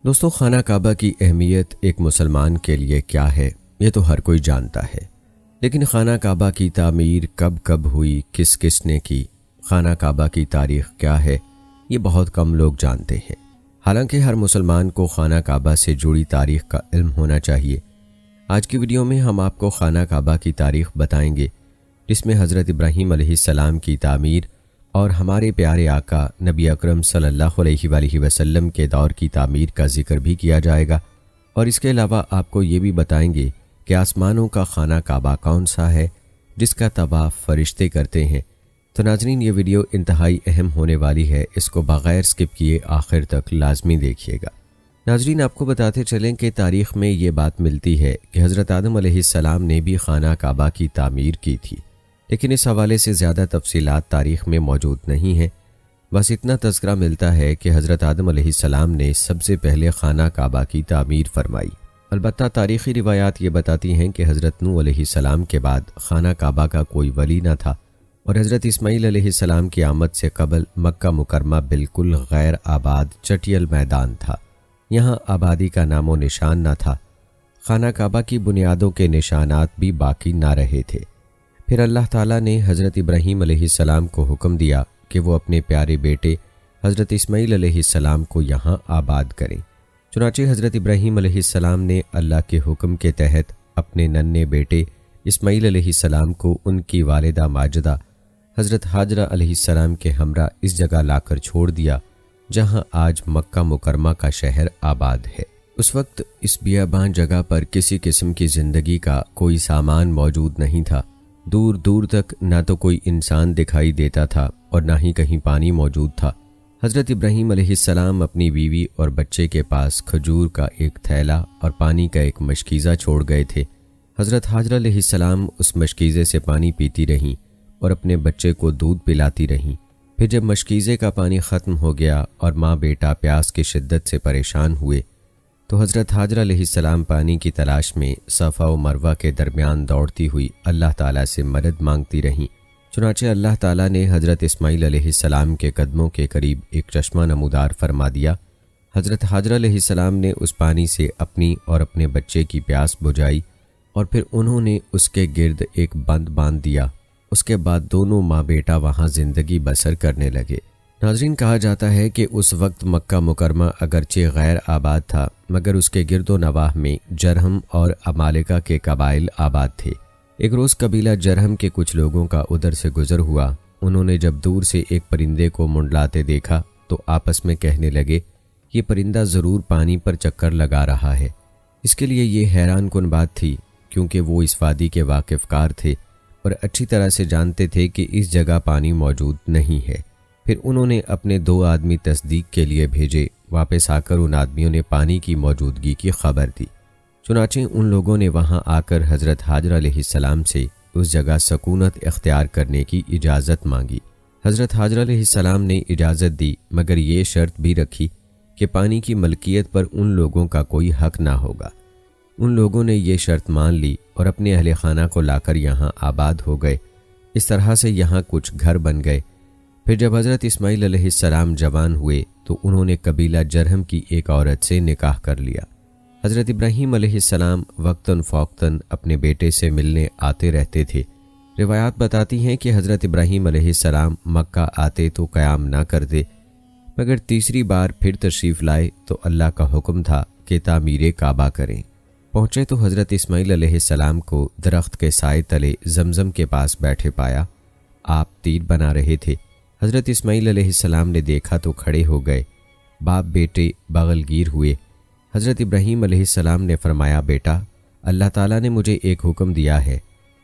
دوستو، خانہ کعبہ کی اہمیت ایک مسلمان کے لیے کیا ہے یہ تو ہر کوئی جانتا ہے، لیکن خانہ کعبہ کی تعمیر کب کب ہوئی، کس کس نے کی، خانہ کعبہ کی تاریخ کیا ہے، یہ بہت کم لوگ جانتے ہیں۔ حالانکہ ہر مسلمان کو خانہ کعبہ سے جڑی تاریخ کا علم ہونا چاہیے۔ آج کی ویڈیو میں ہم آپ کو خانہ کعبہ کی تاریخ بتائیں گے، جس میں حضرت ابراہیم علیہ السلام کی تعمیر اور ہمارے پیارے آقا نبی اکرم صلی اللہ علیہ وآلہ وسلم کے دور کی تعمیر کا ذکر بھی کیا جائے گا، اور اس کے علاوہ آپ کو یہ بھی بتائیں گے کہ آسمانوں کا خانہ کعبہ کون سا ہے جس کا طواف فرشتے کرتے ہیں۔ تو ناظرین، یہ ویڈیو انتہائی اہم ہونے والی ہے، اس کو بغیر سکپ کیے آخر تک لازمی دیکھیے گا۔ ناظرین، آپ کو بتاتے چلیں کہ تاریخ میں یہ بات ملتی ہے کہ حضرت آدم علیہ السلام نے بھی خانہ کعبہ کی تعمیر کی تھی، لیکن اس حوالے سے زیادہ تفصیلات تاریخ میں موجود نہیں ہیں۔ بس اتنا تذکرہ ملتا ہے کہ حضرت آدم علیہ السلام نے سب سے پہلے خانہ کعبہ کی تعمیر فرمائی۔ البتہ تاریخی روایات یہ بتاتی ہیں کہ حضرت نوح علیہ السلام کے بعد خانہ کعبہ کا کوئی ولی نہ تھا، اور حضرت اسماعیل علیہ السلام کی آمد سے قبل مکہ مکرمہ بالکل غیر آباد چٹیل میدان تھا، یہاں آبادی کا نام و نشان نہ تھا۔ خانہ کعبہ کی بنیادوں کے نشانات بھی باقی نہ رہے تھے۔ پھر اللہ تعالیٰ نے حضرت ابراہیم علیہ السلام کو حکم دیا کہ وہ اپنے پیارے بیٹے حضرت اسماعیل علیہ السلام کو یہاں آباد کریں۔ چنانچہ حضرت ابراہیم علیہ السلام نے اللہ کے حکم کے تحت اپنے ننھے بیٹے اسماعیل علیہ السلام کو ان کی والدہ ماجدہ حضرت حاجرہ علیہ السلام کے ہمراہ اس جگہ لا کر چھوڑ دیا جہاں آج مکہ مکرمہ کا شہر آباد ہے۔ اس وقت اس بیاباں جگہ پر کسی قسم کی زندگی کا کوئی سامان موجود نہیں تھا۔ دور دور تک نہ تو کوئی انسان دکھائی دیتا تھا اور نہ ہی کہیں پانی موجود تھا۔ حضرت ابراہیم علیہ السلام اپنی بیوی اور بچے کے پاس کھجور کا ایک تھیلا اور پانی کا ایک مشکیزہ چھوڑ گئے تھے۔ حضرت حاجرہ علیہ السلام اس مشکیزے سے پانی پیتی رہیں اور اپنے بچے کو دودھ پلاتی رہیں۔ پھر جب مشکیزے کا پانی ختم ہو گیا اور ماں بیٹا پیاس کی شدت سے پریشان ہوئے تو حضرت حاجرہ علیہ السلام پانی کی تلاش میں صفا و مروہ کے درمیان دوڑتی ہوئی اللہ تعالیٰ سے مدد مانگتی رہیں۔ چنانچہ اللہ تعالیٰ نے حضرت اسماعیل علیہ السلام کے قدموں کے قریب ایک چشمہ نمودار فرما دیا۔ حضرت حاجرہ علیہ السلام نے اس پانی سے اپنی اور اپنے بچے کی پیاس بجھائی اور پھر انہوں نے اس کے گرد ایک بند باندھ دیا۔ اس کے بعد دونوں ماں بیٹا وہاں زندگی بسر کرنے لگے۔ ناظرین، کہا جاتا ہے کہ اس وقت مکہ مکرمہ اگرچہ غیر آباد تھا، مگر اس کے گرد و نواح میں جرہم اور عمالقہ کے قبائل آباد تھے۔ ایک روز قبیلہ جرہم کے کچھ لوگوں کا ادھر سے گزر ہوا۔ انہوں نے جب دور سے ایک پرندے کو منڈلاتے دیکھا تو آپس میں کہنے لگے، یہ پرندہ ضرور پانی پر چکر لگا رہا ہے۔ اس کے لیے یہ حیران کن بات تھی، کیونکہ وہ اس وادی کے واقف کار تھے اور اچھی طرح سے جانتے تھے کہ اس جگہ پانی موجود نہیں ہے۔ پھر انہوں نے اپنے 2 آدمی تصدیق کے لیے بھیجے۔ واپس آ کر ان آدمیوں نے پانی کی موجودگی کی خبر دی۔ چنانچہ ان لوگوں نے وہاں آ کر حضرت حاجرہ علیہ السلام سے اس جگہ سکونت اختیار کرنے کی اجازت مانگی۔ حضرت حاجرہ علیہ السلام نے اجازت دی، مگر یہ شرط بھی رکھی کہ پانی کی ملکیت پر ان لوگوں کا کوئی حق نہ ہوگا۔ ان لوگوں نے یہ شرط مان لی اور اپنے اہل خانہ کو لا کر یہاں آباد ہو گئے۔ اس طرح سے یہاں کچھ گھر بن گئے۔ پھر جب حضرت اسماعیل علیہ السلام جوان ہوئے تو انہوں نے قبیلہ جرہم کی ایک عورت سے نکاح کر لیا۔ حضرت ابراہیم علیہ السلام وقتاً فوقتاً اپنے بیٹے سے ملنے آتے رہتے تھے۔ روایات بتاتی ہیں کہ حضرت ابراہیم علیہ السلام مکہ آتے تو قیام نہ کرتے، مگر تیسری بار پھر تشریف لائے تو اللہ کا حکم تھا کہ تعمیر کعبہ کریں۔ پہنچے تو حضرت اسماعیل علیہ السلام کو درخت کے سائے تلے زمزم کے پاس بیٹھے پایا۔ آپ تیر بنا رہے تھے۔ حضرت اسماعیل علیہ السلام نے دیکھا تو کھڑے ہو گئے۔ باپ بیٹے بغل گیر ہوئے۔ حضرت ابراہیم علیہ السلام نے فرمایا، بیٹا، اللہ تعالیٰ نے مجھے ایک حکم دیا ہے۔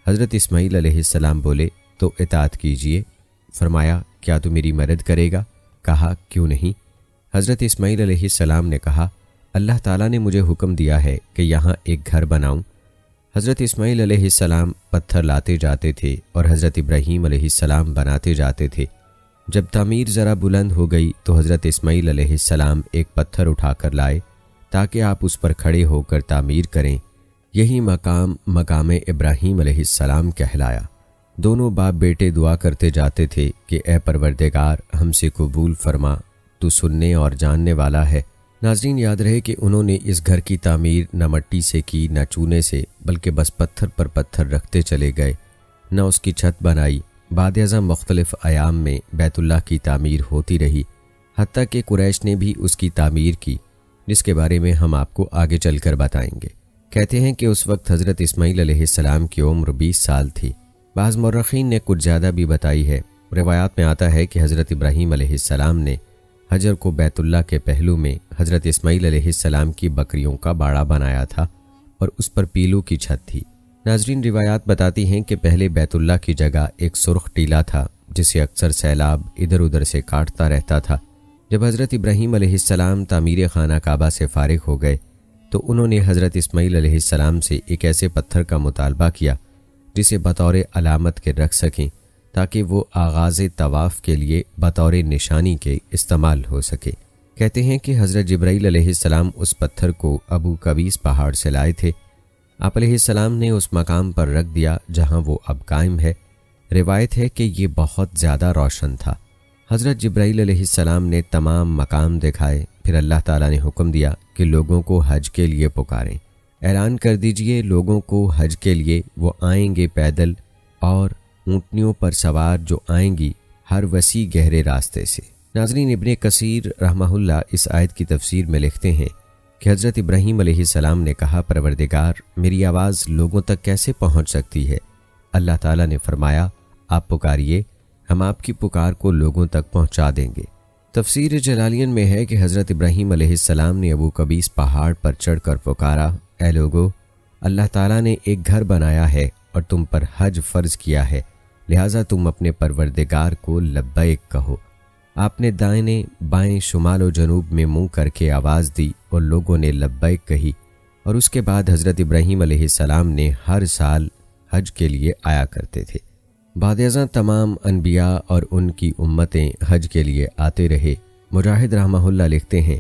حضرت اسماعیل علیہ السلام بولے، تو اطاعت کیجئے۔ فرمایا، کیا تو میری مدد کرے گا؟ کہا، کیوں نہیں؟ حضرت اسماعیل علیہ السلام نے کہا، اللہ تعالیٰ نے مجھے حکم دیا ہے کہ یہاں ایک گھر بناؤں۔ حضرت اسماعیل علیہ السلام پتھر لاتے جاتے تھے اور حضرت ابراہیم علیہ السلام بناتے جاتے تھے۔ جب تعمیر ذرا بلند ہو گئی تو حضرت اسماعیل علیہ السلام ایک پتھر اٹھا کر لائے تاکہ آپ اس پر کھڑے ہو کر تعمیر کریں۔ یہی مقام ابراہیم علیہ السلام کہلایا۔ دونوں باپ بیٹے دعا کرتے جاتے تھے کہ اے پروردگار، ہم سے قبول فرما، تو سننے اور جاننے والا ہے۔ ناظرین، یاد رہے کہ انہوں نے اس گھر کی تعمیر نہ مٹی سے کی نہ چونے سے، بلکہ بس پتھر پر پتھر رکھتے چلے گئے، نہ اس کی چھت بنائی۔ بعد ازاں مختلف ایام میں بیت اللہ کی تعمیر ہوتی رہی، حتیٰ کہ قریش نے بھی اس کی تعمیر کی، جس کے بارے میں ہم آپ کو آگے چل کر بتائیں گے۔ کہتے ہیں کہ اس وقت حضرت اسماعیل علیہ السلام کی عمر 20 سال تھی۔ بعض مورخین نے کچھ زیادہ بھی بتائی ہے۔ روایات میں آتا ہے کہ حضرت ابراہیم علیہ السلام نے حجر کو بیت اللہ کے پہلو میں حضرت اسماعیل علیہ السلام کی بکریوں کا باڑا بنایا تھا اور اس پر پیلو کی چھت تھی۔ ناظرین، روایات بتاتی ہیں کہ پہلے بیت اللہ کی جگہ ایک سرخ ٹیلا تھا جسے اکثر سیلاب ادھر ادھر سے کاٹتا رہتا تھا۔ جب حضرت ابراہیم علیہ السلام تعمیر خانہ کعبہ سے فارغ ہو گئے تو انہوں نے حضرت اسماعیل علیہ السلام سے ایک ایسے پتھر کا مطالبہ کیا جسے بطور علامت کے رکھ سکیں تاکہ وہ آغاز طواف کے لیے بطور نشانی کے استعمال ہو سکے۔ کہتے ہیں کہ حضرت جبرائیل علیہ السلام اس پتھر کو ابو قبیس پہاڑ سے لائے تھے۔ آپ علیہ السلام نے اس مقام پر رکھ دیا جہاں وہ اب قائم ہے۔ روایت ہے کہ یہ بہت زیادہ روشن تھا۔ حضرت جبرائیل علیہ السلام نے تمام مقام دکھائے، پھر اللہ تعالیٰ نے حکم دیا کہ لوگوں کو حج کے لیے پکاریں۔ اعلان کر دیجئے لوگوں کو حج کے لیے، وہ آئیں گے پیدل اور اونٹنیوں پر سوار جو آئیں گی ہر وسیع گہرے راستے سے۔ ناظرین، ابن کثیر رحمہ اللہ اس آیت کی تفسیر میں لکھتے ہیں کہ حضرت ابراہیم علیہ السلام نے کہا، پروردگار، میری آواز لوگوں تک کیسے پہنچ سکتی ہے؟ اللہ تعالیٰ نے فرمایا، آپ پکاریے، ہم آپ کی پکار کو لوگوں تک پہنچا دیں گے۔ تفسیر جلالین میں ہے کہ حضرت ابراہیم علیہ السلام نے ابو قبیس پہاڑ پر چڑھ کر پکارا، اے لوگو، اللہ تعالیٰ نے ایک گھر بنایا ہے اور تم پر حج فرض کیا ہے، لہٰذا تم اپنے پروردگار کو لبیک کہو۔ آپ نے دائیں بائیں شمال و جنوب میں منہ کر کے آواز دی اور لوگوں نے لبیک کہی، اور اس کے بعد حضرت ابراہیم علیہ السلام نے ہر سال حج کے لیے آیا کرتے تھے۔ بعد ازاں تمام انبیاء اور ان کی امتیں حج کے لیے آتے رہے۔ مجاہد رحمہ اللہ لکھتے ہیں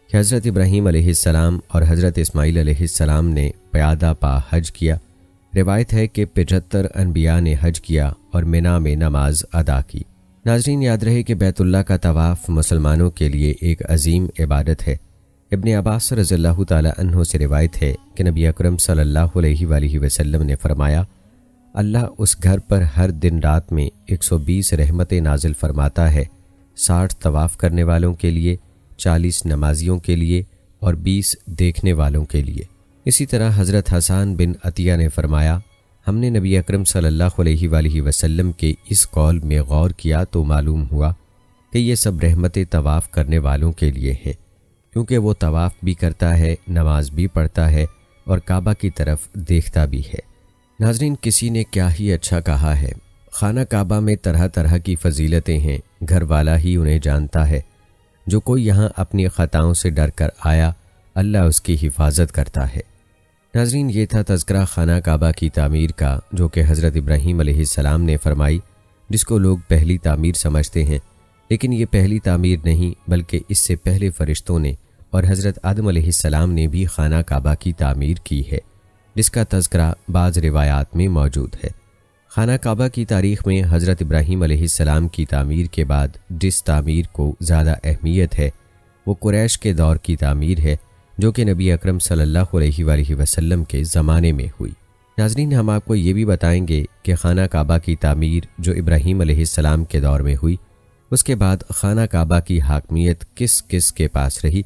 کہ حضرت ابراہیم علیہ السلام اور حضرت اسماعیل علیہ السلام نے پیادہ پا حج کیا۔ روایت ہے کہ 75 انبیاء نے حج کیا اور منا میں نماز ادا کی۔ ناظرین، یاد رہے کہ بیت اللہ کا طواف مسلمانوں کے لیے ایک عظیم عبادت ہے۔ ابن عباس رضی اللہ تعالی عنہ سے روایت ہے کہ نبی اکرم صلی اللہ علیہ وآلہ وسلم نے فرمایا، اللہ اس گھر پر ہر دن رات میں 120 رحمتیں نازل فرماتا ہے، 60 طواف کرنے والوں کے لیے، 40 نمازیوں کے لیے اور 20 دیکھنے والوں کے لیے۔ اسی طرح حضرت حسان بن عطیہ نے فرمایا، ہم نے نبی اکرم صلی اللہ علیہ وآلہ وسلم کے اس قول میں غور کیا تو معلوم ہوا کہ یہ سب رحمتیں طواف کرنے والوں کے لیے ہیں، کیونکہ وہ طواف بھی کرتا ہے، نماز بھی پڑھتا ہے اور کعبہ کی طرف دیکھتا بھی ہے۔ ناظرین، کسی نے کیا ہی اچھا کہا ہے، خانہ کعبہ میں طرح طرح کی فضیلتیں ہیں، گھر والا ہی انہیں جانتا ہے۔ جو کوئی یہاں اپنی خطاؤں سے ڈر کر آیا، اللہ اس کی حفاظت کرتا ہے۔ ناظرین، یہ تھا تذکرہ خانہ کعبہ کی تعمیر کا، جو کہ حضرت ابراہیم علیہ السلام نے فرمائی، جس کو لوگ پہلی تعمیر سمجھتے ہیں، لیکن یہ پہلی تعمیر نہیں، بلکہ اس سے پہلے فرشتوں نے اور حضرت آدم علیہ السلام نے بھی خانہ کعبہ کی تعمیر کی ہے، جس کا تذکرہ بعض روایات میں موجود ہے۔ خانہ کعبہ کی تاریخ میں حضرت ابراہیم علیہ السلام کی تعمیر کے بعد جس تعمیر کو زیادہ اہمیت ہے وہ قریش کے دور کی تعمیر ہے، جو کہ نبی اکرم صلی اللہ علیہ وآلہ وسلم کے زمانے میں ہوئی۔ ناظرین، ہم آپ کو یہ بھی بتائیں گے کہ خانہ کعبہ کی تعمیر جو ابراہیم علیہ السلام کے دور میں ہوئی، اس کے بعد خانہ کعبہ کی حاکمیت کس کس کے پاس رہی،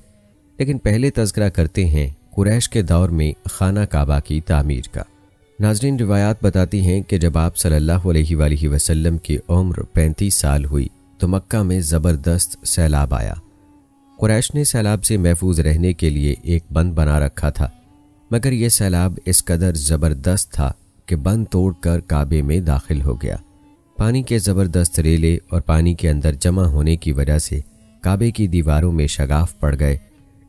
لیکن پہلے تذکرہ کرتے ہیں قریش کے دور میں خانہ کعبہ کی تعمیر کا۔ ناظرین، روایات بتاتی ہیں کہ جب آپ صلی اللہ علیہ وآلہ وسلم کی عمر 35 سال ہوئی تو مکہ میں زبردست سیلاب آیا۔ قریش نے سیلاب سے محفوظ رہنے کے لیے ایک بند بنا رکھا تھا، مگر یہ سیلاب اس قدر زبردست تھا کہ بند توڑ کر کعبے میں داخل ہو گیا۔ پانی کے زبردست ریلے اور پانی کے اندر جمع ہونے کی وجہ سے کعبے کی دیواروں میں شگاف پڑ گئے۔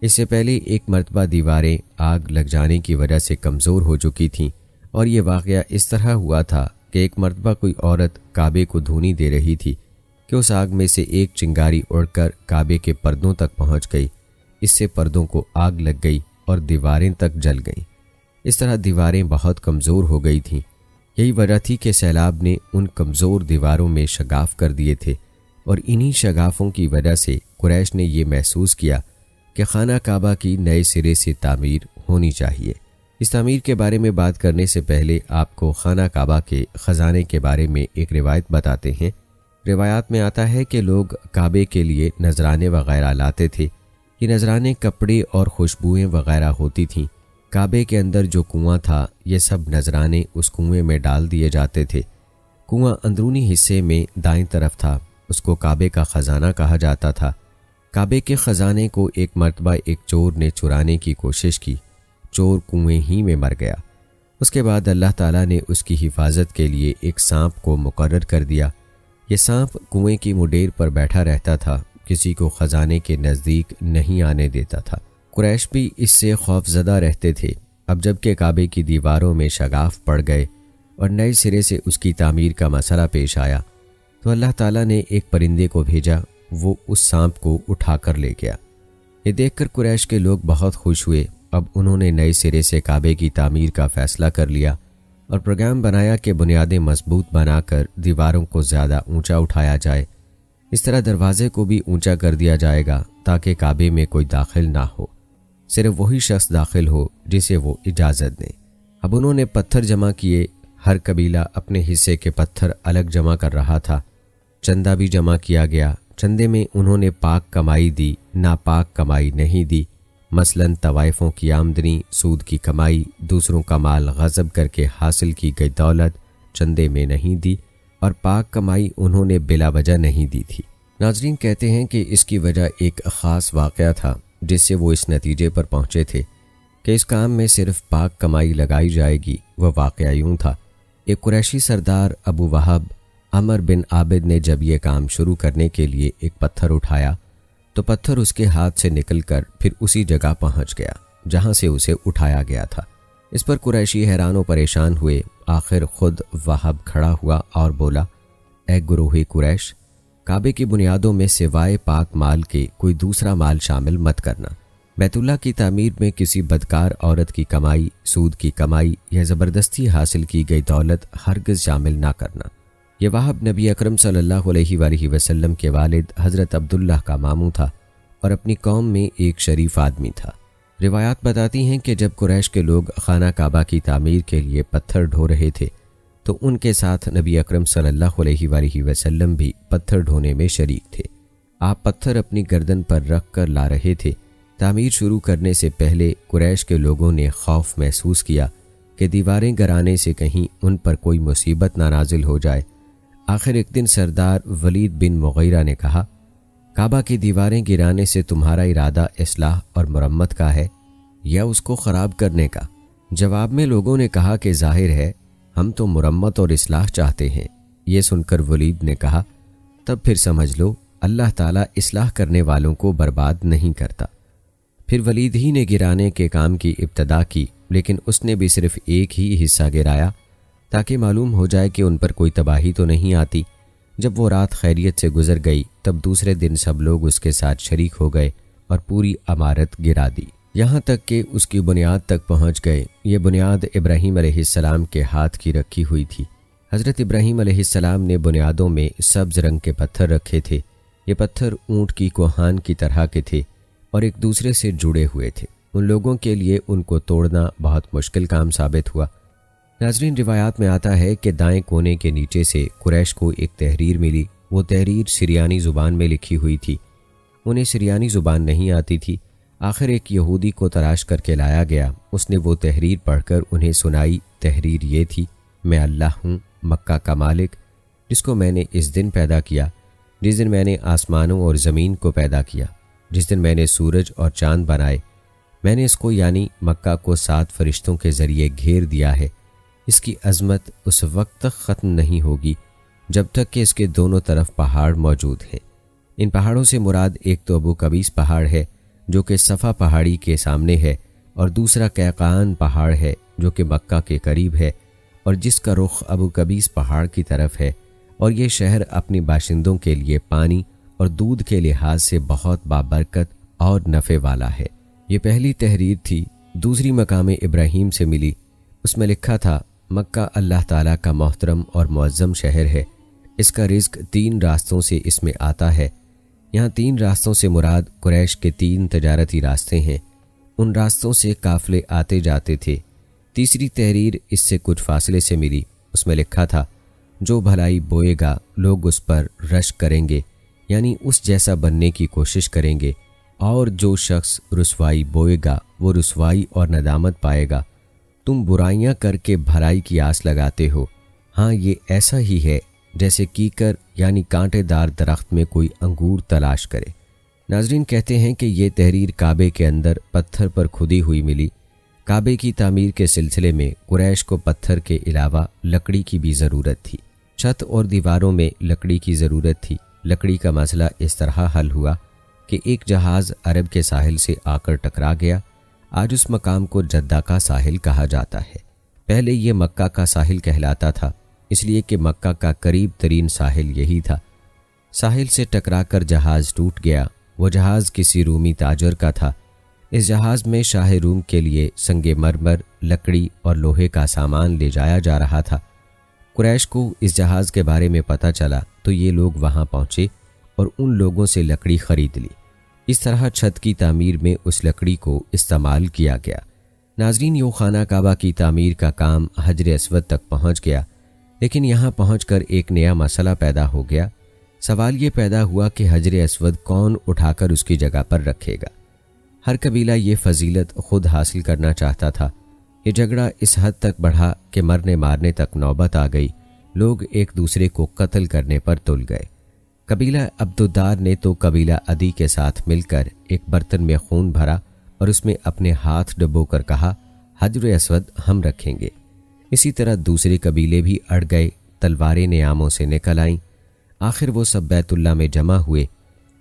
اس سے پہلے ایک مرتبہ دیواریں آگ لگ جانے کی وجہ سے کمزور ہو چکی تھیں، اور یہ واقعہ اس طرح ہوا تھا کہ ایک مرتبہ کوئی عورت کعبے کو دھونی دے رہی تھی کہ اس آگ میں سے ایک چنگاری اڑ کر کعبے کے پردوں تک پہنچ گئی۔ اس سے پردوں کو آگ لگ گئی اور دیواریں تک جل گئیں۔ اس طرح دیواریں بہت کمزور ہو گئی تھیں۔ یہی وجہ تھی کہ سیلاب نے ان کمزور دیواروں میں شگاف کر دیے تھے، اور انہی شگافوں کی وجہ سے قریش نے یہ محسوس کیا کہ خانہ کعبہ کی نئے سرے سے تعمیر ہونی چاہیے۔ اس تعمیر کے بارے میں بات کرنے سے پہلے آپ کو خانہ کعبہ کے خزانے کے بارے میں ایک روایت بتاتے ہیں۔ روایات میں آتا ہے کہ لوگ کعبے کے لیے نذرانے وغیرہ لاتے تھے۔ یہ نذرانے کپڑے اور خوشبوئیں وغیرہ ہوتی تھیں۔ کعبے کے اندر جو کنواں تھا، یہ سب نذرانے اس کنویں میں ڈال دیے جاتے تھے۔ کنواں اندرونی حصے میں دائیں طرف تھا، اس کو کعبے کا خزانہ کہا جاتا تھا۔ کعبے کے خزانے کو ایک مرتبہ ایک چور نے چرانے کی کوشش کی، چور کنویں ہی میں مر گیا۔ اس کے بعد اللہ تعالیٰ نے اس کی حفاظت کے لیے ایک سانپ کو مقرر کر دیا۔ یہ سانپ کنویں کی مڈیر پر بیٹھا رہتا تھا، کسی کو خزانے کے نزدیک نہیں آنے دیتا تھا۔ قریش بھی اس سے خوف زدہ رہتے تھے۔ اب جب کہ کعبے کی دیواروں میں شگاف پڑ گئے اور نئے سرے سے اس کی تعمیر کا مسئلہ پیش آیا، تو اللہ تعالیٰ نے ایک پرندے کو بھیجا، وہ اس سانپ کو اٹھا کر لے گیا۔ یہ دیکھ کر قریش کے لوگ بہت خوش ہوئے۔ اب انہوں نے نئے سرے سے کعبے کی تعمیر کا فیصلہ کر لیا اور پروگرام بنایا کہ بنیادیں مضبوط بنا کر دیواروں کو زیادہ اونچا اٹھایا جائے۔ اس طرح دروازے کو بھی اونچا کر دیا جائے گا تاکہ کعبے میں کوئی داخل نہ ہو، صرف وہی شخص داخل ہو جسے وہ اجازت دیں۔ اب انہوں نے پتھر جمع کیے، ہر قبیلہ اپنے حصے کے پتھر الگ جمع کر رہا تھا۔ چندہ بھی جمع کیا گیا۔ چندے میں انہوں نے پاک کمائی دی، ناپاک کمائی نہیں دی۔ مثلاً طوائفوں کی آمدنی، سود کی کمائی، دوسروں کا مال غصب کر کے حاصل کی گئی دولت چندے میں نہیں دی، اور پاک کمائی انہوں نے بلا وجہ نہیں دی تھی۔ ناظرین کہتے ہیں کہ اس کی وجہ ایک خاص واقعہ تھا جس سے وہ اس نتیجے پر پہنچے تھے کہ اس کام میں صرف پاک کمائی لگائی جائے گی۔ وہ واقعہ یوں تھا، ایک قریشی سردار ابو وہب عمر بن عابد نے جب یہ کام شروع کرنے کے لیے ایک پتھر اٹھایا تو پتھر اس کے ہاتھ سے نکل کر پھر اسی جگہ پہنچ گیا جہاں سے اسے اٹھایا گیا تھا۔ اس پر قریشی حیران و پریشان ہوئے۔ آخر خود وہب کھڑا ہوا اور بولا، اے گروہ قریش، کعبے کی بنیادوں میں سوائے پاک مال کے کوئی دوسرا مال شامل مت کرنا۔ بیت اللہ کی تعمیر میں کسی بدکار عورت کی کمائی، سود کی کمائی یا زبردستی حاصل کی گئی دولت ہرگز شامل نہ کرنا۔ یہ وہب نبی اکرم صلی اللہ علیہ وآلہ وسلم کے والد حضرت عبداللہ کا ماموں تھا اور اپنی قوم میں ایک شریف آدمی تھا۔ روایات بتاتی ہیں کہ جب قریش کے لوگ خانہ کعبہ کی تعمیر کے لیے پتھر ڈھو رہے تھے تو ان کے ساتھ نبی اکرم صلی اللہ علیہ وآلہ وسلم بھی پتھر ڈھونے میں شریک تھے۔ آپ پتھر اپنی گردن پر رکھ کر لا رہے تھے۔ تعمیر شروع کرنے سے پہلے قریش کے لوگوں نے خوف محسوس کیا کہ دیواریں گرانے سے کہیں ان پر کوئی مصیبت نہ نازل ہو جائے۔ آخر ایک دن سردار ولید بن مغیرہ نے کہا، کعبہ کی دیواریں گرانے سے تمہارا ارادہ اصلاح اور مرمت کا ہے یا اس کو خراب کرنے کا؟ جواب میں لوگوں نے کہا کہ ظاہر ہے ہم تو مرمت اور اصلاح چاہتے ہیں۔ یہ سن کر ولید نے کہا، تب پھر سمجھ لو اللہ تعالیٰ اصلاح کرنے والوں کو برباد نہیں کرتا۔ پھر ولید ہی نے گرانے کے کام کی ابتدا کی، لیکن اس نے بھی صرف ایک ہی حصہ گرایا تاکہ معلوم ہو جائے کہ ان پر کوئی تباہی تو نہیں آتی۔ جب وہ رات خیریت سے گزر گئی تب دوسرے دن سب لوگ اس کے ساتھ شریک ہو گئے اور پوری عمارت گرا دی، یہاں تک کہ اس کی بنیاد تک پہنچ گئے۔ یہ بنیاد ابراہیم علیہ السلام کے ہاتھ کی رکھی ہوئی تھی۔ حضرت ابراہیم علیہ السلام نے بنیادوں میں سبز رنگ کے پتھر رکھے تھے۔ یہ پتھر اونٹ کی کوہان کی طرح کے تھے اور ایک دوسرے سے جڑے ہوئے تھے۔ ان لوگوں کے لیے ان کو توڑنا بہت مشکل کام ثابت ہوا۔ ناظرین روایات میں آتا ہے کہ دائیں کونے کے نیچے سے قریش کو ایک تحریر ملی۔ وہ تحریر سریانی زبان میں لکھی ہوئی تھی۔ انہیں سریانی زبان نہیں آتی تھی۔ آخر ایک یہودی کو تلاش کر کے لایا گیا۔ اس نے وہ تحریر پڑھ کر انہیں سنائی۔ تحریر یہ تھی، میں اللہ ہوں، مکہ کا مالک، جس کو میں نے اس دن پیدا کیا جس دن میں نے آسمانوں اور زمین کو پیدا کیا، جس دن میں نے سورج اور چاند بنائے۔ میں نے اس کو یعنی مکہ کو 7 فرشتوں کے ذریعے گھیر دیا ہے۔ اس کی عظمت اس وقت تک ختم نہیں ہوگی جب تک کہ اس کے دونوں طرف پہاڑ موجود ہیں۔ ان پہاڑوں سے مراد ایک تو ابو قبیس پہاڑ ہے جو کہ صفا پہاڑی کے سامنے ہے، اور دوسرا قیقان پہاڑ ہے جو کہ مکہ کے قریب ہے اور جس کا رخ ابو قبیس پہاڑ کی طرف ہے، اور یہ شہر اپنی باشندوں کے لیے پانی اور دودھ کے لحاظ سے بہت بابرکت اور نفع والا ہے۔ یہ پہلی تحریر تھی۔ دوسری مقام ابراہیم سے ملی۔ اس میں لکھا تھا، مکہ اللہ تعالیٰ کا محترم اور معظم شہر ہے، اس کا رزق 3 راستوں سے اس میں آتا ہے، یہاں 3 راستوں سے مراد قریش کے 3 تجارتی راستے ہیں۔ ان راستوں سے قافلے آتے جاتے تھے۔ تیسری تحریر اس سے کچھ فاصلے سے ملی، اس میں لکھا تھا جو بھلائی بوئے گا لوگ اس پر رشک کریں گے، یعنی اس جیسا بننے کی کوشش کریں گے، اور جو شخص رسوائی بوئے گا وہ رسوائی اور ندامت پائے گا۔ تم برائیاں کر کے بھلائی کی آس لگاتے ہو، ہاں یہ ایسا ہی ہے جیسے کیکر یعنی کانٹے دار درخت میں کوئی انگور تلاش کرے۔ ناظرین کہتے ہیں کہ یہ تحریر کعبے کے اندر پتھر پر کھدی ہوئی ملی۔ کعبے کی تعمیر کے سلسلے میں قریش کو پتھر کے علاوہ لکڑی کی بھی ضرورت تھی۔ چھت اور دیواروں میں لکڑی کی ضرورت تھی۔ لکڑی کا مسئلہ اس طرح حل ہوا کہ ایک جہاز عرب کے ساحل سے آ کر ٹکرا گیا۔ آج اس مقام کو جدہ کا ساحل کہا جاتا ہے۔ پہلے یہ مکہ کا ساحل کہلاتا تھا، اس لیے کہ مکہ کا قریب ترین ساحل یہی تھا۔ ساحل سے ٹکرا کر جہاز ٹوٹ گیا۔ وہ جہاز کسی رومی تاجر کا تھا۔ اس جہاز میں شاہ روم کے لیے سنگ مرمر، لکڑی اور لوہے کا سامان لے جایا جا رہا تھا۔ قریش کو اس جہاز کے بارے میں پتہ چلا تو یہ لوگ وہاں پہنچے اور ان لوگوں سے لکڑی خرید لی۔ اس طرح چھت کی تعمیر میں اس لکڑی کو استعمال کیا گیا۔ ناظرین، یوں خانہ کعبہ کی تعمیر کا کام حجر اسود تک پہنچ گیا، لیکن یہاں پہنچ کر ایک نیا مسئلہ پیدا ہو گیا۔ سوال یہ پیدا ہوا کہ حجر اسود کون اٹھا کر اس کی جگہ پر رکھے گا؟ ہر قبیلہ یہ فضیلت خود حاصل کرنا چاہتا تھا۔ یہ جھگڑا اس حد تک بڑھا کہ مرنے مارنے تک نوبت آ گئی۔ لوگ ایک دوسرے کو قتل کرنے پر تل گئے۔ قبیلہ عبدالدار نے تو قبیلہ عدی کے ساتھ مل کر ایک برتن میں خون بھرا اور اس میں اپنے ہاتھ ڈبو کر کہا حجر اسود ہم رکھیں گے۔ اسی طرح دوسرے قبیلے بھی اڑ گئے، تلواریں نیاموں سے نکل آئیں۔ آخر وہ سب بیت اللہ میں جمع ہوئے۔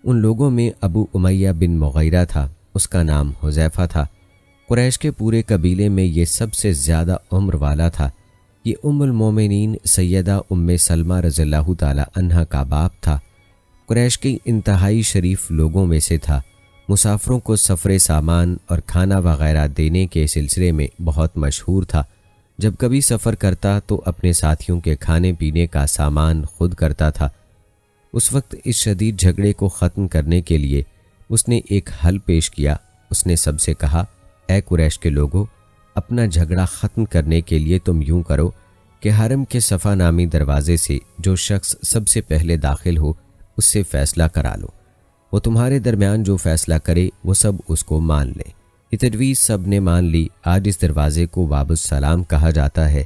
ان لوگوں میں ابو امیہ بن مغیرہ تھا، اس کا نام حذیفہ تھا۔ قریش کے پورے قبیلے میں یہ سب سے زیادہ عمر والا تھا۔ یہ ام المومنین سیدہ ام سلمہ رضی اللہ تعالی عنہا کا باپ تھا۔ قریش کے انتہائی شریف لوگوں میں سے تھا۔ مسافروں کو سفر سامان اور کھانا وغیرہ دینے کے سلسلے میں بہت مشہور تھا۔ جب کبھی سفر کرتا تو اپنے ساتھیوں کے کھانے پینے کا سامان خود کرتا تھا۔ اس وقت اس شدید جھگڑے کو ختم کرنے کے لیے اس نے ایک حل پیش کیا۔ اس نے سب سے کہا اے قریش کے لوگوں، اپنا جھگڑا ختم کرنے کے لیے تم یوں کرو کہ حرم کے صفا نامی دروازے سے جو شخص سب سے پہلے داخل ہو اس سے فیصلہ کرا لو۔ وہ تمہارے درمیان جو فیصلہ کرے وہ سب اس کو مان لیں۔ یہ تجویز سب نے مان لی۔ آج اس دروازے کو باب السلام کہا جاتا ہے۔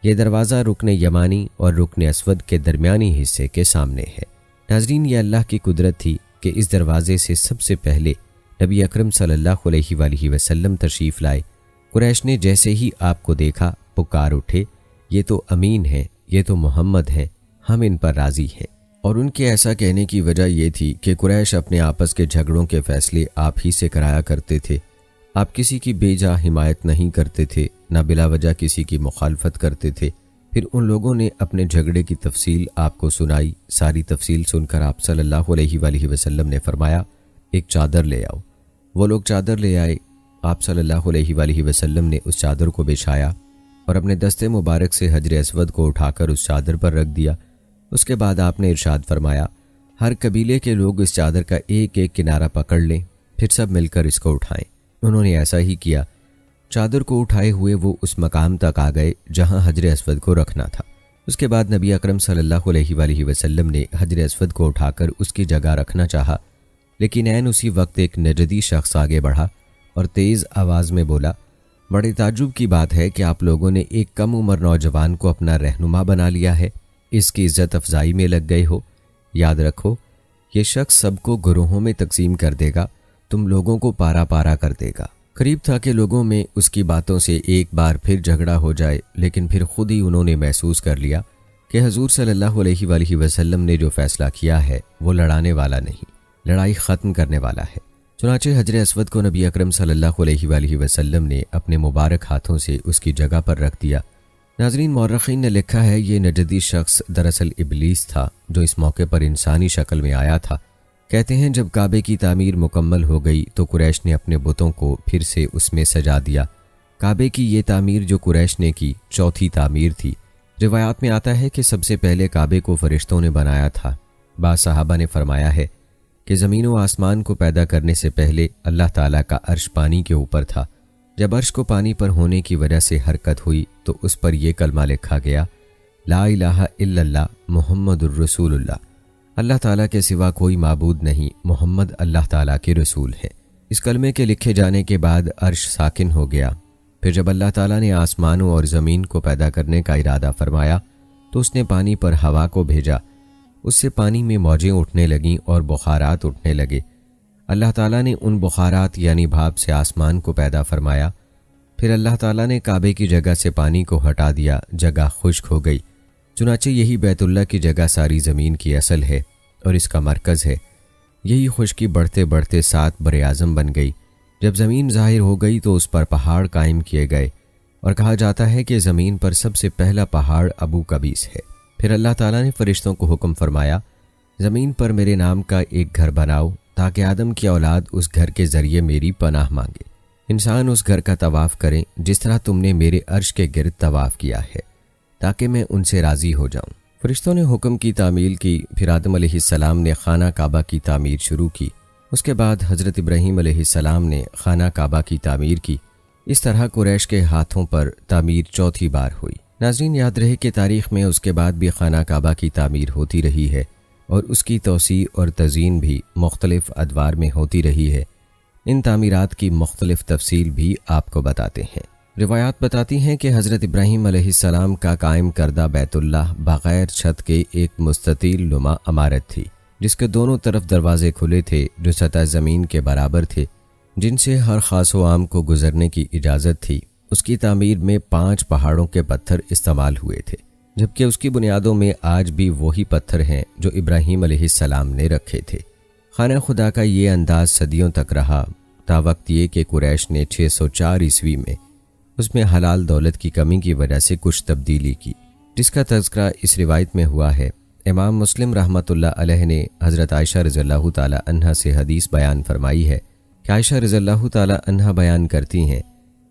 یہ دروازہ رکن یمانی اور رکن اسود کے درمیانی حصے کے سامنے ہے۔ ناظرین، یہ اللہ کی قدرت تھی کہ اس دروازے سے سب سے پہلے نبی اکرم صلی اللہ علیہ وآلہ وسلم تشریف لائے۔ قریش نے جیسے ہی آپ کو دیکھا پکار اٹھے، یہ تو امین ہیں، یہ تو محمد ہیں، ہم ان پر راضی ہیں۔ اور ان کے ایسا کہنے کی وجہ یہ تھی کہ قریش اپنے آپس کے جھگڑوں کے فیصلے آپ ہی سے کرایا کرتے تھے۔ آپ کسی کی بے جا حمایت نہیں کرتے تھے، نہ بلا وجہ کسی کی مخالفت کرتے تھے۔ پھر ان لوگوں نے اپنے جھگڑے کی تفصیل آپ کو سنائی۔ ساری تفصیل سن کر آپ صلی اللہ علیہ وآلہ وسلم نے فرمایا ایک چادر لے آؤ۔ وہ لوگ چادر لے آئے۔ آپ صلی اللہ علیہ وآلہ وسلم نے اس چادر کو بچھایا اور اپنے دستے مبارک سے حجر اسود کو اٹھا کر اس چادر پر رکھ دیا۔ اس کے بعد آپ نے ارشاد فرمایا ہر قبیلے کے لوگ اس چادر کا ایک ایک کنارہ پکڑ لیں، پھر سب مل کر اس کو اٹھائیں۔ انہوں نے ایسا ہی کیا۔ چادر کو اٹھائے ہوئے وہ اس مقام تک آ گئے جہاں حجر اسود کو رکھنا تھا۔ اس کے بعد نبی اکرم صلی اللہ علیہ وآلہ وسلم نے حجر اسود کو اٹھا کر اس کی جگہ رکھنا چاہا، لیکن عین اسی وقت ایک نجدی شخص آگے بڑھا اور تیز آواز میں بولا بڑے تعجب کی بات ہے کہ آپ لوگوں نے ایک کم عمر نوجوان کو اپنا رہنما بنا لیا ہے، اس کی عزت افزائی میں لگ گئے ہو۔ یاد رکھو یہ شخص سب کو گروہوں میں تقسیم کر دے گا، تم لوگوں کو پارا پارا کر دے گا۔ قریب تھا کہ لوگوں میں اس کی باتوں سے ایک بار پھر جھگڑا ہو جائے، لیکن پھر خود ہی انہوں نے محسوس کر لیا کہ حضور صلی اللہ علیہ وآلہ وسلم نے جو فیصلہ کیا ہے وہ لڑانے والا نہیں، لڑائی ختم کرنے والا ہے۔ چنانچہ حجر اسود کو نبی اکرم صلی اللہ علیہ وآلہ وسلم نے اپنے مبارک ہاتھوں سے اس کی جگہ پر رکھ دیا۔ ناظرین، مورخین نے لکھا ہے یہ نجدی شخص دراصل ابلیس تھا جو اس موقع پر انسانی شکل میں آیا تھا۔ کہتے ہیں جب کعبے کی تعمیر مکمل ہو گئی تو قریش نے اپنے بتوں کو پھر سے اس میں سجا دیا۔ کعبے کی یہ تعمیر جو قریش نے کی چوتھی تعمیر تھی۔ روایات میں آتا ہے کہ سب سے پہلے کعبے کو فرشتوں نے بنایا تھا۔ بعض صحابہ نے فرمایا ہے کہ زمین و آسمان کو پیدا کرنے سے پہلے اللہ تعالیٰ کا عرش پانی کے اوپر تھا۔ جب عرش کو پانی پر ہونے کی وجہ سے حرکت ہوئی تو اس پر یہ کلمہ لکھا گیا، لا الہ الا اللہ محمد الرسول اللہ، اللہ تعالیٰ کے سوا کوئی معبود نہیں، محمد اللہ تعالیٰ کے رسول ہے۔ اس کلمے کے لکھے جانے کے بعد عرش ساکن ہو گیا۔ پھر جب اللہ تعالیٰ نے آسمانوں اور زمین کو پیدا کرنے کا ارادہ فرمایا تو اس نے پانی پر ہوا کو بھیجا، اس سے پانی میں موجیں اٹھنے لگیں اور بخارات اٹھنے لگے۔ اللہ تعالیٰ نے ان بخارات یعنی بھاپ سے آسمان کو پیدا فرمایا۔ پھر اللہ تعالیٰ نے کعبے کی جگہ سے پانی کو ہٹا دیا، جگہ خشک ہو گئی۔ چنانچہ یہی بیت اللہ کی جگہ ساری زمین کی اصل ہے اور اس کا مرکز ہے۔ یہی خشکی بڑھتے بڑھتے 7 بر اعظم بن گئی۔ جب زمین ظاہر ہو گئی تو اس پر پہاڑ قائم کیے گئے، اور کہا جاتا ہے کہ زمین پر سب سے پہلا پہاڑ ابو قبیس ہے۔ پھر اللہ تعالیٰ نے فرشتوں کو حکم فرمایا، زمین پر میرے نام کا ایک گھر بناؤ تاکہ آدم کی اولاد اس گھر کے ذریعے میری پناہ مانگے۔ انسان اس گھر کا طواف کریں جس طرح تم نے میرے عرش کے گرد طواف کیا ہے، تاکہ میں ان سے راضی ہو جاؤں۔ فرشتوں نے حکم کی تعمیل کی۔ پھر آدم علیہ السلام نے خانہ کعبہ کی تعمیر شروع کی۔ اس کے بعد حضرت ابراہیم علیہ السلام نے خانہ کعبہ کی تعمیر کی۔ اس طرح قریش کے ہاتھوں پر تعمیر چوتھی بار ہوئی۔ ناظرین، یاد رہے کہ تاریخ میں اس کے بعد بھی خانہ کعبہ کی تعمیر ہوتی رہی ہے اور اس کی توسیع اور تزئین بھی مختلف ادوار میں ہوتی رہی ہے۔ ان تعمیرات کی مختلف تفصیل بھی آپ کو بتاتے ہیں۔ روایات بتاتی ہیں کہ حضرت ابراہیم علیہ السلام کا قائم کردہ بیت اللہ بغیر چھت کے ایک مستطیل نما عمارت تھی، جس کے دونوں طرف دروازے کھلے تھے جو سطح زمین کے برابر تھے، جن سے ہر خاص و عام کو گزرنے کی اجازت تھی۔ اس کی تعمیر میں 5 پہاڑوں کے پتھر استعمال ہوئے تھے، جبکہ اس کی بنیادوں میں آج بھی وہی پتھر ہیں جو ابراہیم علیہ السلام نے رکھے تھے۔ خانہ خدا کا یہ انداز صدیوں تک رہا، تا وقت یہ کہ قریش نے 604 عیسوی میں اس میں حلال دولت کی کمی کی وجہ سے کچھ تبدیلی کی، جس کا تذکرہ اس روایت میں ہوا ہے۔ امام مسلم رحمۃ اللہ علیہ نے حضرت عائشہ رضی اللہ تعالی عنہا سے حدیث بیان فرمائی ہے کہ عائشہ رضی اللہ تعالی عنہا بیان کرتی ہیں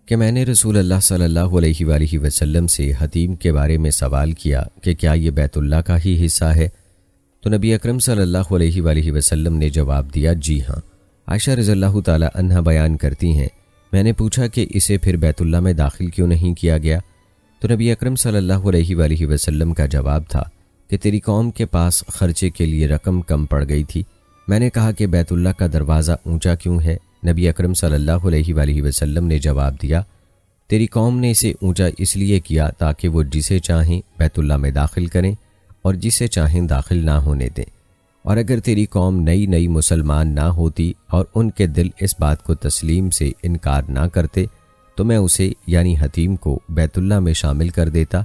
کہ میں نے رسول اللہ صلی اللہ علیہ وآلہ وسلم سے حتیم کے بارے میں سوال کیا کہ کیا یہ بیت اللہ کا ہی حصہ ہے؟ تو نبی اکرم صلی اللہ علیہ وآلہ وسلم نے جواب دیا، جی ہاں۔ عائشہ رضی اللہ تعالی عنہا بیان کرتی ہیں، میں نے پوچھا کہ اسے پھر بیت اللہ میں داخل کیوں نہیں کیا گیا؟ تو نبی اکرم صلی اللہ علیہ وآلہ وسلم کا جواب تھا کہ تیری قوم کے پاس خرچے کے لیے رقم کم پڑ گئی تھی۔ میں نے کہا کہ بیت اللہ کا دروازہ اونچا کیوں ہے؟ نبی اکرم صلی اللہ علیہ وآلہ وسلم نے جواب دیا، تیری قوم نے اسے اونچا اس لیے کیا تاکہ وہ جسے چاہیں بیت اللہ میں داخل کریں اور جسے چاہیں داخل نہ ہونے دیں، اور اگر تیری قوم نئی مسلمان نہ ہوتی اور ان کے دل اس بات کو تسلیم سے انکار نہ کرتے تو میں اسے یعنی حتیم کو بیت اللہ میں شامل کر دیتا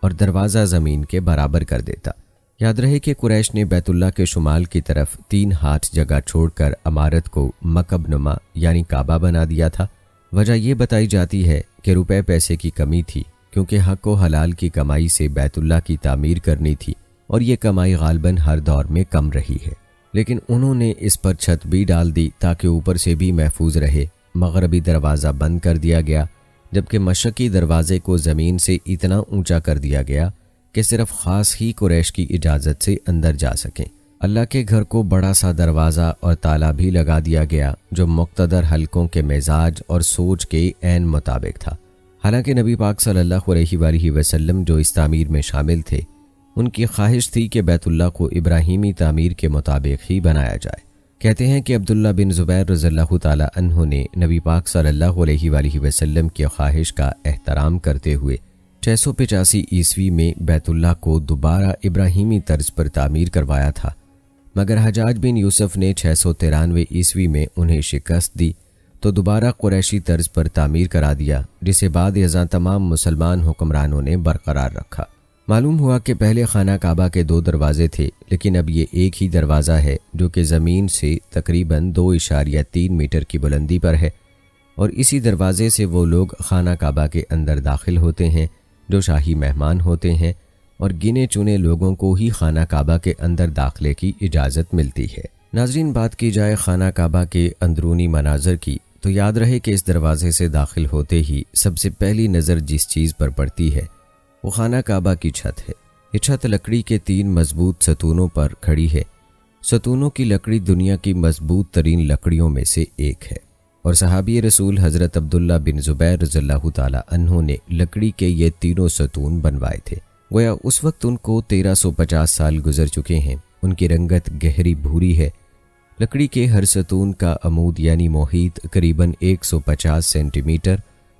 اور دروازہ زمین کے برابر کر دیتا۔ یاد رہے کہ قریش نے بیت اللہ کے شمال کی طرف 3 ہاتھ جگہ چھوڑ کر عمارت کو مکعب نما یعنی کعبہ بنا دیا تھا۔ وجہ یہ بتائی جاتی ہے کہ روپے پیسے کی کمی تھی، کیونکہ حق و حلال کی کمائی سے بیت اللہ کی تعمیر کرنی تھی اور یہ کمائی غالباً ہر دور میں کم رہی ہے، لیکن انہوں نے اس پر چھت بھی ڈال دی تاکہ اوپر سے بھی محفوظ رہے۔ مغربی دروازہ بند کر دیا گیا، جبکہ مشرقی دروازے کو زمین سے اتنا اونچا کر دیا گیا کہ صرف خاص ہی قریش کی اجازت سے اندر جا سکیں۔ اللہ کے گھر کو بڑا سا دروازہ اور تالا بھی لگا دیا گیا جو مقتدر حلقوں کے مزاج اور سوچ کے عین مطابق تھا۔ حالانکہ نبی پاک صلی اللہ علیہ وآلہ وسلم جو اس تعمیر میں شامل تھے، ان کی خواہش تھی کہ بیت اللہ کو ابراہیمی تعمیر کے مطابق ہی بنایا جائے۔ کہتے ہیں کہ عبداللہ بن زبیر رضی اللہ تعالی عنہ نے نبی پاک صلی اللہ علیہ وآلہ وسلم کی خواہش کا احترام کرتے ہوئے 685 عیسوی میں بیت اللہ کو دوبارہ ابراہیمی طرز پر تعمیر کروایا تھا، مگر حجاج بن یوسف نے 693 عیسوی میں انہیں شکست دی تو دوبارہ قریشی طرز پر تعمیر کرا دیا، جسے بعد ازاں تمام مسلمان حکمرانوں نے برقرار رکھا۔ معلوم ہوا کہ پہلے خانہ کعبہ کے 2 دروازے تھے، لیکن اب یہ ایک ہی دروازہ ہے جو کہ زمین سے تقریباً 2.3 میٹر کی بلندی پر ہے، اور اسی دروازے سے وہ لوگ خانہ کعبہ کے اندر داخل ہوتے ہیں جو شاہی مہمان ہوتے ہیں، اور گنے چنے لوگوں کو ہی خانہ کعبہ کے اندر داخلے کی اجازت ملتی ہے۔ ناظرین، بات کی جائے خانہ کعبہ کے اندرونی مناظر کی تو یاد رہے کہ اس دروازے سے داخل ہوتے ہی سب سے پہلی نظر جس چیز پر پڑتی ہے وہ خانہ کعبہ کی چھت ہے۔ یہ چھت لکڑی کے 3 مضبوط ستونوں پر کھڑی ہے۔ ستونوں کی لکڑی دنیا کی مضبوط ترین لکڑیوں میں سے ایک ہے، اور صحابی رسول حضرت عبداللہ بن زبیر رضی اللہ تعالی عنہ نے لکڑی کے یہ تینوں ستون بنوائے تھے۔ گویا اس وقت ان کو 1350 سال گزر چکے ہیں۔ ان کی رنگت گہری بھوری ہے۔ لکڑی کے ہر ستون کا عمود یعنی محیط قریباً 150 سینٹی میٹر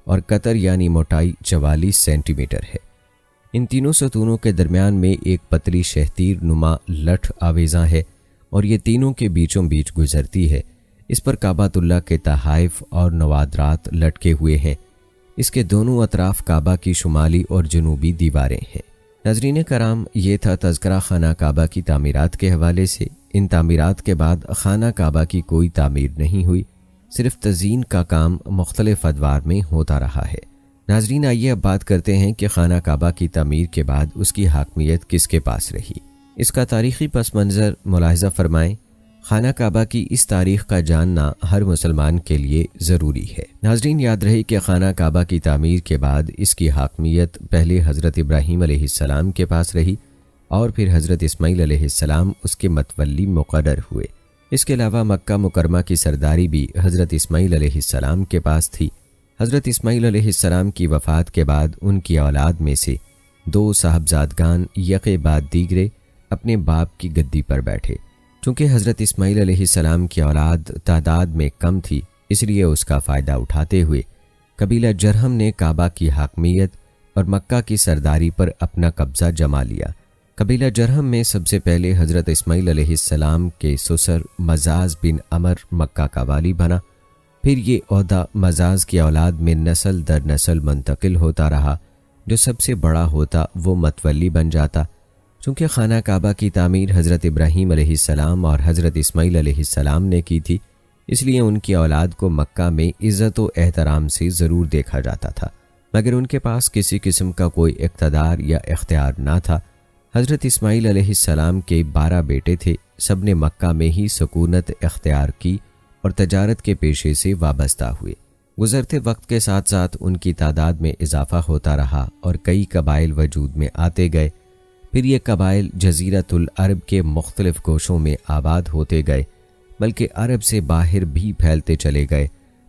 اور قطر یعنی موٹائی 44 سینٹی میٹر ہے۔ ان تینوں ستونوں کے درمیان میں ایک پتلی شہتیر نما لٹھ آویزاں ہے اور یہ تینوں کے بیچوں بیچ گزرتی ہے۔ اس پر کعبۃ اللہ کے تحائف اور نوادرات لٹکے ہوئے ہیں۔ اس کے دونوں اطراف کعبہ کی شمالی اور جنوبی دیواریں ہیں۔ ناظرین کرام، یہ تھا تذکرہ خانہ کعبہ کی تعمیرات کے حوالے سے۔ ان تعمیرات کے بعد خانہ کعبہ کی کوئی تعمیر نہیں ہوئی، صرف تزئین کا کام مختلف ادوار میں ہوتا رہا ہے۔ ناظرین، آئیے اب بات کرتے ہیں کہ خانہ کعبہ کی تعمیر کے بعد اس کی حاکمیت کس کے پاس رہی۔ اس کا تاریخی پس منظر ملاحظہ فرمائیں۔ خانہ کعبہ کی اس تاریخ کا جاننا ہر مسلمان کے لیے ضروری ہے۔ ناظرین، یاد رہے کہ خانہ کعبہ کی تعمیر کے بعد اس کی حاکمیت پہلے حضرت ابراہیم علیہ السلام کے پاس رہی اور پھر حضرت اسماعیل علیہ السلام اس کے متولی مقرر ہوئے۔ اس کے علاوہ مکہ مکرمہ کی سرداری بھی حضرت اسماعیل علیہ السلام کے پاس تھی۔ حضرت اسماعیل علیہ السلام کی وفات کے بعد ان کی اولاد میں سے 2 صاحبزادگان یکے بعد دیگرے اپنے باپ کی گدی پر بیٹھے۔ چونکہ حضرت اسماعیل علیہ السلام کی اولاد تعداد میں کم تھی، اس لیے اس کا فائدہ اٹھاتے ہوئے قبیلہ جرہم نے کعبہ کی حاکمیت اور مکہ کی سرداری پر اپنا قبضہ جما لیا۔ قبیلہ جرہم میں سب سے پہلے حضرت اسماعیل علیہ السلام کے سسر مزاز بن عمر مکہ کا والی بنا۔ پھر یہ عہدہ مزاز کی اولاد میں نسل در نسل منتقل ہوتا رہا۔ جو سب سے بڑا ہوتا وہ متولی بن جاتا۔ چونکہ خانہ کعبہ کی تعمیر حضرت ابراہیم علیہ السلام اور حضرت اسماعیل علیہ السلام نے کی تھی، اس لیے ان کی اولاد کو مکہ میں عزت و احترام سے ضرور دیکھا جاتا تھا، مگر ان کے پاس کسی قسم کا کوئی اقتدار یا اختیار نہ تھا۔ حضرت اسماعیل علیہ السلام کے 12 بیٹے تھے، سب نے مکہ میں ہی سکونت اختیار کی اور تجارت کے پیشے سے وابستہ ہوئے۔ گزرتے وقت کے ساتھ ساتھ ان کی تعداد میں اضافہ ہوتا رہا اور کئی قبائل وجود میں آتے گئے۔ پھر یہ قبائل جزیرۃ العرب کے مختلف گوشوں میں آباد ہوتے گئے، بلکہ عرب سے باہر بھی پھیلتے چلے گئے۔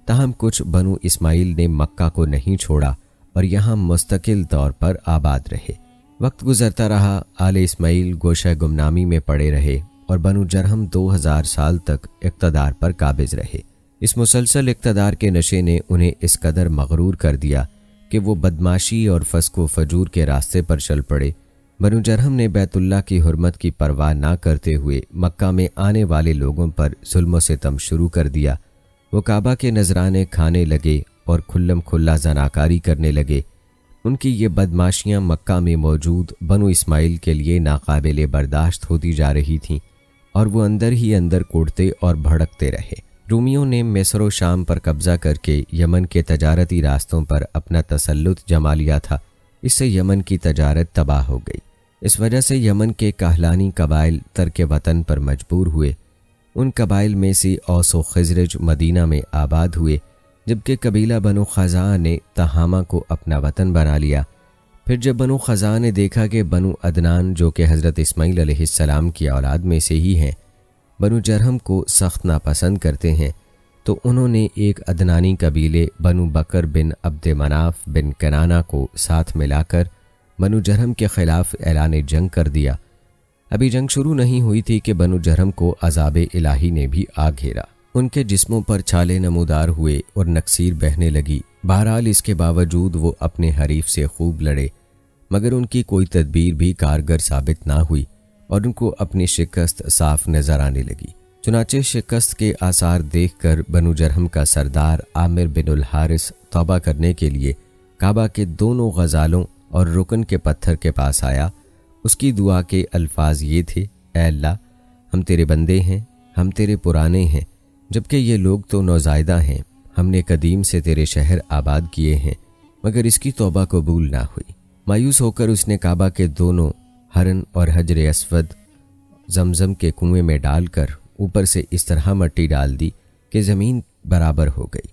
تاہم کچھ بنو اسماعیل نے مکہ کو نہیں چھوڑا اور یہاں مستقل طور پر آباد رہے۔ وقت گزرتا رہا، آل اسماعیل گوشہ گمنامی میں پڑے رہے اور بنو جرہم 2000 سال تک اقتدار پر قابض رہے۔ اس مسلسل اقتدار کے نشے نے انہیں اس قدر مغرور کر دیا کہ وہ بدماشی اور فسق و فجور کے راستے پر چل پڑے۔ بنو جرہم نے بیت اللہ کی حرمت کی پرواہ نہ کرتے ہوئے مکہ میں آنے والے لوگوں پر ظلم و ستم شروع کر دیا۔ وہ کعبہ کے نذرانے کھانے لگے اور کھلم کھلا زناکاری کرنے لگے۔ ان کی یہ بدماشیاں مکہ میں موجود بنو اسماعیل کے لیے ناقابل برداشت ہوتی جا رہی تھیں اور وہ اندر ہی اندر کوڑتے اور بھڑکتے رہے۔ رومیوں نے مصر و شام پر قبضہ کر کے یمن کے تجارتی راستوں پر اپنا تسلط جما لیا تھا۔ اس سے یمن کی تجارت تباہ ہو گئی۔ اس وجہ سے یمن کے کاہلانی قبائل ترک وطن پر مجبور ہوئے۔ ان قبائل میں سے اوس و خزرج مدینہ میں آباد ہوئے، جبکہ قبیلہ بنو خزاعہ نے تہامہ کو اپنا وطن بنا لیا۔ پھر جب بنو خزاعہ نے دیکھا کہ بنو عدنان جو کہ حضرت اسماعیل علیہ السلام کی اولاد میں سے ہی ہیں، بنو جرہم کو سخت ناپسند کرتے ہیں، تو انہوں نے ایک عدنانی قبیلے بنو بکر بن عبد مناف بن کنانہ کو ساتھ ملا کر بنو جرہم کے خلاف اعلان جنگ کر دیا۔ ابھی جنگ شروع نہیں ہوئی تھی کہ بنو جرہم کو عذاب الہی نے بھی آ گھیرا۔ ان کے جسموں پر چھالے نمودار ہوئے اور نکسیر بہنے لگی۔ بہرحال اس کے باوجود وہ اپنے حریف سے خوب لڑے، مگر ان کی کوئی تدبیر بھی کارگر ثابت نہ ہوئی اور ان کو اپنی شکست صاف نظر آنے لگی۔ چنانچہ شکست کے آثار دیکھ کر بنو جرہم کا سردار عامر بن الحارث توبہ کرنے کے لیے کعبہ کے دونوں غزالوں اور رکن کے پتھر کے پاس آیا۔ اس کی دعا کے الفاظ یہ تھے: اے اللہ، ہم تیرے بندے ہیں، ہم تیرے پرانے ہیں، جبکہ یہ لوگ تو نوزائیدہ ہیں۔ ہم نے قدیم سے تیرے شہر آباد کیے ہیں، مگر اس کی توبہ قبول نہ ہوئی۔ مایوس ہو کر اس نے کعبہ کے دونوں ہرن اور حجر اسود زمزم کے کنویں میں ڈال کر اوپر سے اس طرح مٹی ڈال دی کہ زمین برابر ہو گئی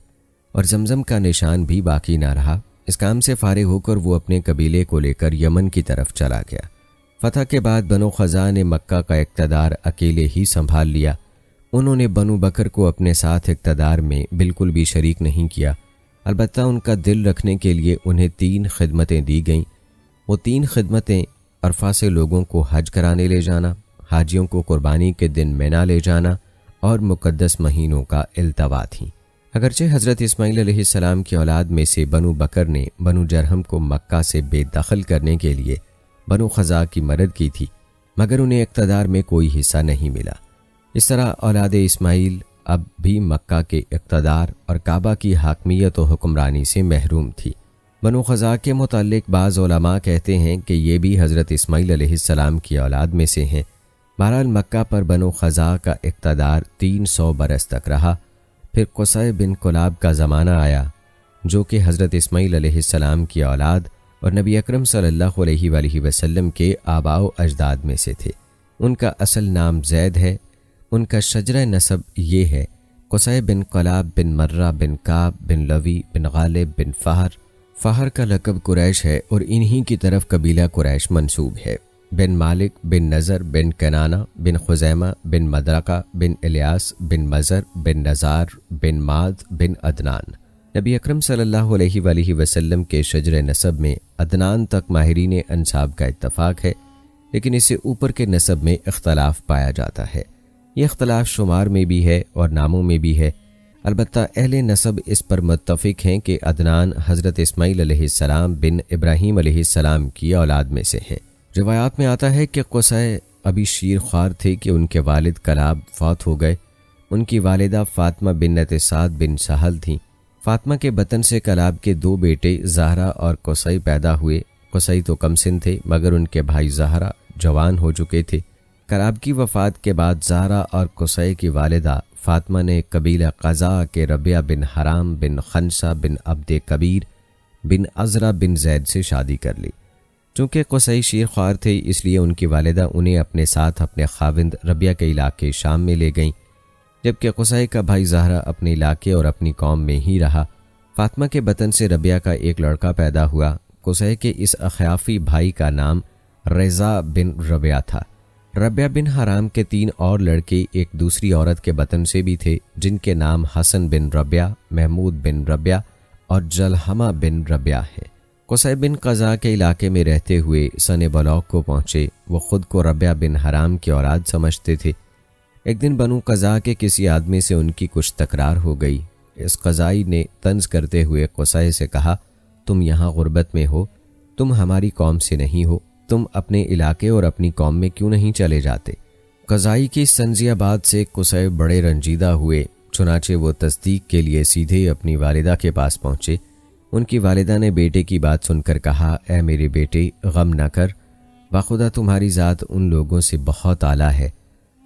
اور زمزم کا نشان بھی باقی نہ رہا۔ اس کام سے فارغ ہو کر وہ اپنے قبیلے کو لے کر یمن کی طرف چلا گیا۔ فتح کے بعد بنو خزاع نے مکہ کا اقتدار اکیلے ہی سنبھال لیا۔ انہوں نے بنو بکر کو اپنے ساتھ اقتدار میں بالکل بھی شریک نہیں کیا، البتہ ان کا دل رکھنے کے لیے انہیں 3 خدمتیں دی گئیں۔ وہ 3 خدمتیں عرفہ سے لوگوں کو حج کرانے لے جانا، حاجیوں کو قربانی کے دن مینا لے جانا اور مقدس مہینوں کا التوا تھیں۔ اگرچہ حضرت اسماعیل علیہ السلام کی اولاد میں سے بنو بکر نے بنو جرہم کو مکہ سے بے دخل کرنے کے لیے بنو خزاع کی مدد کی تھی، مگر انہیں اقتدار میں کوئی حصہ نہیں ملا۔ اس طرح اولاد اسماعیل اب بھی مکہ کے اقتدار اور کعبہ کی حاکمیت و حکمرانی سے محروم تھی۔ بنو خزاع کے متعلق بعض علماء کہتے ہیں کہ یہ بھی حضرت اسماعیل علیہ السلام کی اولاد میں سے ہیں۔ بہرحال مکہ پر بنو خزاع کا اقتدار 300 برس تک رہا۔ پھر قصی بن کلاب کا زمانہ آیا، جو کہ حضرت اسماعیل علیہ السلام کی اولاد اور نبی اکرم صلی اللہ علیہ وآلہ وسلم کے آباء و اجداد میں سے تھے۔ ان کا اصل نام زید ہے۔ ان کا شجرہ نسب یہ ہے: قصی بن کلاب بن مرہ بن کعب بن لوی بن غالب بن فہر۔ فہر کا لقب قریش ہے اور انہی کی طرف قبیلہ قریش منسوب ہے۔ بن مالک بن نضر بن کنانہ بن خزیمہ بن مدرکہ بن الیاس بن مزر بن نزار بن ماد بن عدنان۔ نبی اکرم صلی اللہ علیہ وآلہ وسلم کے شجر نسب میں عدنان تک ماہرین انساب کا اتفاق ہے، لیکن اس سے اوپر کے نسب میں اختلاف پایا جاتا ہے۔ یہ اختلاف شمار میں بھی ہے اور ناموں میں بھی ہے۔ البتہ اہل نسب اس پر متفق ہیں کہ عدنان حضرت اسماعیل علیہ السلام بن ابراہیم علیہ السلام کی اولاد میں سے ہیں۔ روایات میں آتا ہے کہ قصی ابھی شیر خوار تھے کہ ان کے والد کلاب فوت ہو گئے۔ ان کی والدہ فاطمہ بنت سعد بن سہل تھیں۔ فاطمہ کے بطن سے کلاب کے 2 بیٹے زہرا اور قصی پیدا ہوئے۔ قصی تو کم سن تھے مگر ان کے بھائی زہرا جوان ہو چکے تھے۔ کلاب کی وفات کے بعد زہرا اور قصی کی والدہ فاطمہ نے قبیلہ قزاع کے ربیہ بن حرام بن خنسہ بن عبد کبیر بن عزرہ بن زید سے شادی کر لی۔ چونکہ قصی شیر خوار تھے اس لیے ان کی والدہ انہیں اپنے ساتھ اپنے خاوند ربیہ کے علاقے شام میں لے گئیں، جبکہ قصی کا بھائی زہرا اپنے علاقے اور اپنی قوم میں ہی رہا۔ فاطمہ کے بطن سے ربیہ کا ایک لڑکا پیدا ہوا۔ قصی کے اس اخیافی بھائی کا نام رضا بن ربیہ تھا۔ ربیہ بن حرام کے 3 اور لڑکے ایک دوسری عورت کے بطن سے بھی تھے، جن کے نام حسن بن ربیہ، محمود بن ربیہ اور جلحمہ بن ربیہ ہیں۔ قصی بن قزاع کے علاقے میں رہتے ہوئے سن بلوغ کو پہنچے۔ وہ خود کو ربیہ بن حرام کی اولاد سمجھتے تھے۔ ایک دن بنو قزاع کے کسی آدمی سے ان کی کچھ تکرار ہو گئی۔ اس قزائی نے طنز کرتے ہوئے قصی سے کہا، تم یہاں غربت میں ہو، تم ہماری قوم سے نہیں ہو، تم اپنے علاقے اور اپنی قوم میں کیوں نہیں چلے جاتے؟ قزائی کی سنزیہ بات سے قصی بڑے رنجیدہ ہوئے، چنانچہ وہ تصدیق کے لیے سیدھے اپنی والدہ کے پاس پہنچے۔ ان کی والدہ نے بیٹے کی بات سن کر کہا، اے میرے بیٹے، غم نہ کر، بخدا تمہاری ذات ان لوگوں سے بہت اعلیٰ ہے۔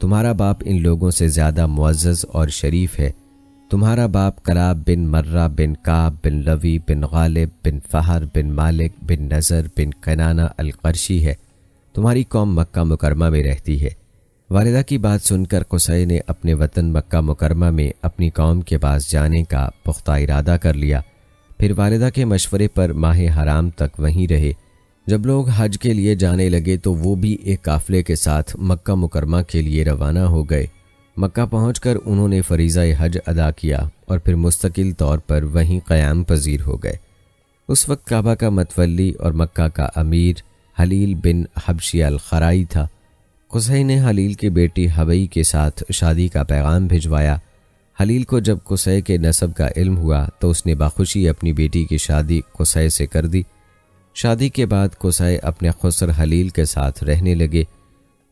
تمہارا باپ ان لوگوں سے زیادہ معزز اور شریف ہے۔ تمہارا باپ کلاب بن مرہ بن کعب بن لوی بن غالب بن فہر بن مالک بن نضر بن کنانہ القرشی ہے۔ تمہاری قوم مکہ مکرمہ میں رہتی ہے۔ والدہ کی بات سن کر قصی نے اپنے وطن مکہ مکرمہ میں اپنی قوم کے پاس جانے کا پختہ ارادہ کر لیا۔ پھر والدہ کے مشورے پر ماہ حرام تک وہیں رہے۔ جب لوگ حج کے لیے جانے لگے تو وہ بھی ایک قافلے کے ساتھ مکہ مکرمہ کے لیے روانہ ہو گئے۔ مکہ پہنچ کر انہوں نے فریضہ حج ادا کیا اور پھر مستقل طور پر وہیں قیام پذیر ہو گئے۔ اس وقت کعبہ کا متولی اور مکہ کا امیر حلیل بن حبشی الخرائی تھا۔ قصی نے حلیل کی بیٹی حبئی کے ساتھ شادی کا پیغام بھجوایا۔ حلیل کو جب قصی کے نسب کا علم ہوا تو اس نے بخوشی اپنی بیٹی کی شادی قصی سے کر دی۔ شادی کے بعد قصی اپنے خسر حلیل کے ساتھ رہنے لگے۔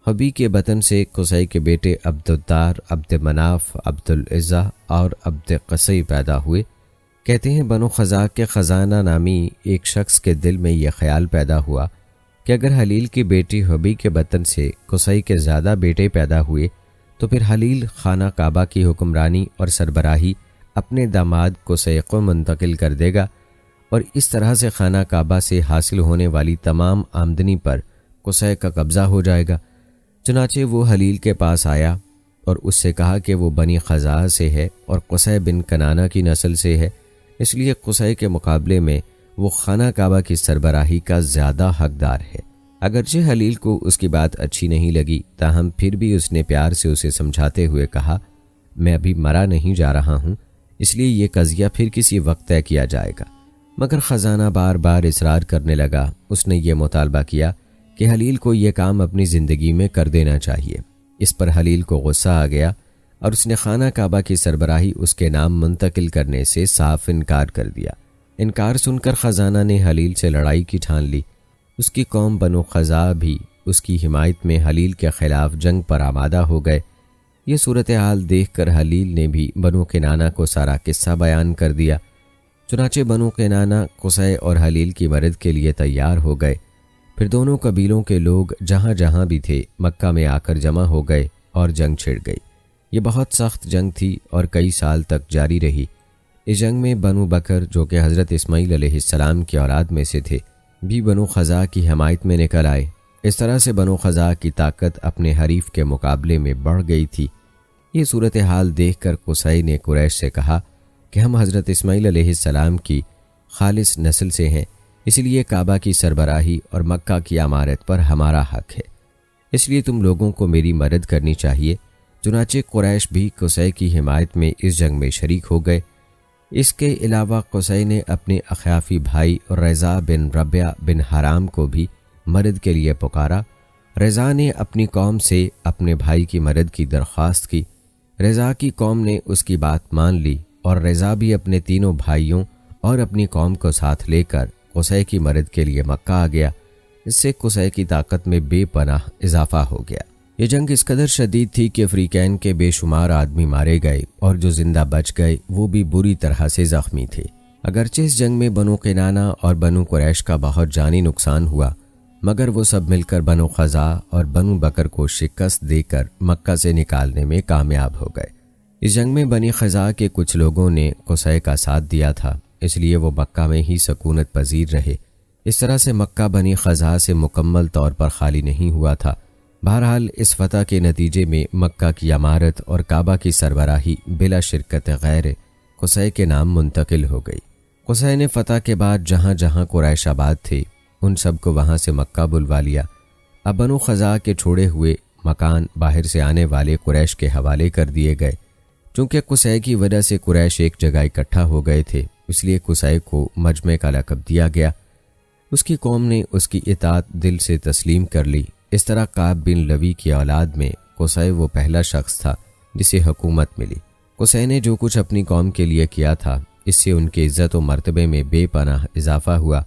حبی کے بطن سے قصی کے بیٹے عبد الدار، عبد مناف، عبد العزہ اور عبد قصی پیدا ہوئے۔ کہتے ہیں بنو خزاع کے خزانہ نامی ایک شخص کے دل میں یہ خیال پیدا ہوا کہ اگر حلیل کی بیٹی حبی کے بطن سے قصی کے زیادہ بیٹے پیدا ہوئے تو پھر حلیل خانہ کعبہ کی حکمرانی اور سربراہی اپنے داماد قصی کو منتقل کر دے گا، اور اس طرح سے خانہ کعبہ سے حاصل ہونے والی تمام آمدنی پر قصی کا قبضہ ہو جائے گا۔ چنانچہ وہ حلیل کے پاس آیا اور اس سے کہا کہ وہ بنی خزاع سے ہے اور قصی بن کنانہ کی نسل سے ہے، اس لیے قصی کے مقابلے میں وہ خانہ کعبہ کی سربراہی کا زیادہ حقدار ہے۔ اگرچہ حلیل کو اس کی بات اچھی نہیں لگی، تاہم پھر بھی اس نے پیار سے اسے سمجھاتے ہوئے کہا، میں ابھی مرا نہیں جا رہا ہوں، اس لیے یہ قضیہ پھر کسی وقت طے کیا جائے گا۔ مگر خزانہ بار بار اصرار کرنے لگا۔ اس نے یہ مطالبہ کیا کہ حلیل کو یہ کام اپنی زندگی میں کر دینا چاہیے۔ اس پر حلیل کو غصہ آ گیا اور اس نے خانہ کعبہ کی سربراہی اس کے نام منتقل کرنے سے صاف انکار کر دیا۔ انکار سن کر خزانہ نے حلیل سے لڑائی کی ٹھان لی۔ اس کی قوم بنو خزاع بھی اس کی حمایت میں حلیل کے خلاف جنگ پر آمادہ ہو گئے۔ یہ صورتحال دیکھ کر حلیل نے بھی بنو کنانہ کو سارا قصہ بیان کر دیا۔ چنانچہ بنو کنانہ قصی اور حلیل کی مدد کے لیے تیار ہو گئے۔ پھر دونوں قبیلوں کے لوگ جہاں جہاں بھی تھے مکہ میں آ کر جمع ہو گئے اور جنگ چھڑ گئی۔ یہ بہت سخت جنگ تھی اور کئی سال تک جاری رہی۔ اس جنگ میں بنو بکر جو کہ حضرت اسماعیل علیہ السلام کی اولاد میں سے تھے بھی بنو خزاع کی حمایت میں نکل آئے۔ اس طرح سے بنو خزاع کی طاقت اپنے حریف کے مقابلے میں بڑھ گئی تھی۔ یہ صورتحال دیکھ کر قصی نے قریش سے کہا کہ ہم حضرت اسماعیل علیہ السلام کی خالص نسل سے ہیں، اس لیے کعبہ کی سربراہی اور مکہ کی عمارت پر ہمارا حق ہے، اس لیے تم لوگوں کو میری مدد کرنی چاہیے۔ چنانچہ قریش بھی قصی کی حمایت میں اس جنگ میں شریک ہو گئے۔ اس کے علاوہ قصی نے اپنے اخیافی بھائی رضا بن ربیہ بن حرام کو بھی مدد کے لیے پکارا۔ رضا نے اپنی قوم سے اپنے بھائی کی مدد کی درخواست کی۔ رضا کی قوم نے اس کی بات مان لی اور رضا بھی اپنے تینوں بھائیوں اور اپنی قوم کو ساتھ لے کر قصی کی مدد کے لیے مکہ آ گیا۔ اس سے قصی کی طاقت میں بے پناہ اضافہ ہو گیا۔ یہ جنگ اس قدر شدید تھی کہ فریقین کے بے شمار آدمی مارے گئے اور جو زندہ بچ گئے وہ بھی بری طرح سے زخمی تھے۔ اگرچہ اس جنگ میں بنو کنانہ اور بنو قریش کا بہت جانی نقصان ہوا، مگر وہ سب مل کر بنو خزاع اور بنو بکر کو شکست دے کر مکہ سے نکالنے میں کامیاب ہو گئے۔ اس جنگ میں بنی خزاع کے کچھ لوگوں نے قصی کا ساتھ دیا تھا، اس لیے وہ مکہ میں ہی سکونت پذیر رہے۔ اس طرح سے مکہ بنی خزاع سے مکمل طور پر خالی نہیں ہوا تھا۔ بہرحال اس فتح کے نتیجے میں مکہ کی عمارت اور کعبہ کی سربراہی بلا شرکت غیر قصی کے نام منتقل ہو گئی۔ قصی نے فتح کے بعد جہاں جہاں قریش آباد تھے ان سب کو وہاں سے مکہ بلوا لیا۔ اب بنو خزاع کے چھوڑے ہوئے مکان باہر سے آنے والے قریش کے حوالے کر دیے گئے۔ چونکہ قصی کی وجہ سے قریش ایک جگہ اکٹھا ہو گئے تھے، اس لیے قصی کو مجمع کا لقب دیا گیا۔ اس کی قوم نے اس کی اطاعت دل سے تسلیم کر لی۔ اس طرح کعب بن لوی کی اولاد میں قصی وہ پہلا شخص تھا جسے حکومت ملی۔ قصی نے جو کچھ اپنی قوم کے لیے کیا تھا اس سے ان کے عزت و مرتبے میں بے پناہ اضافہ ہوا۔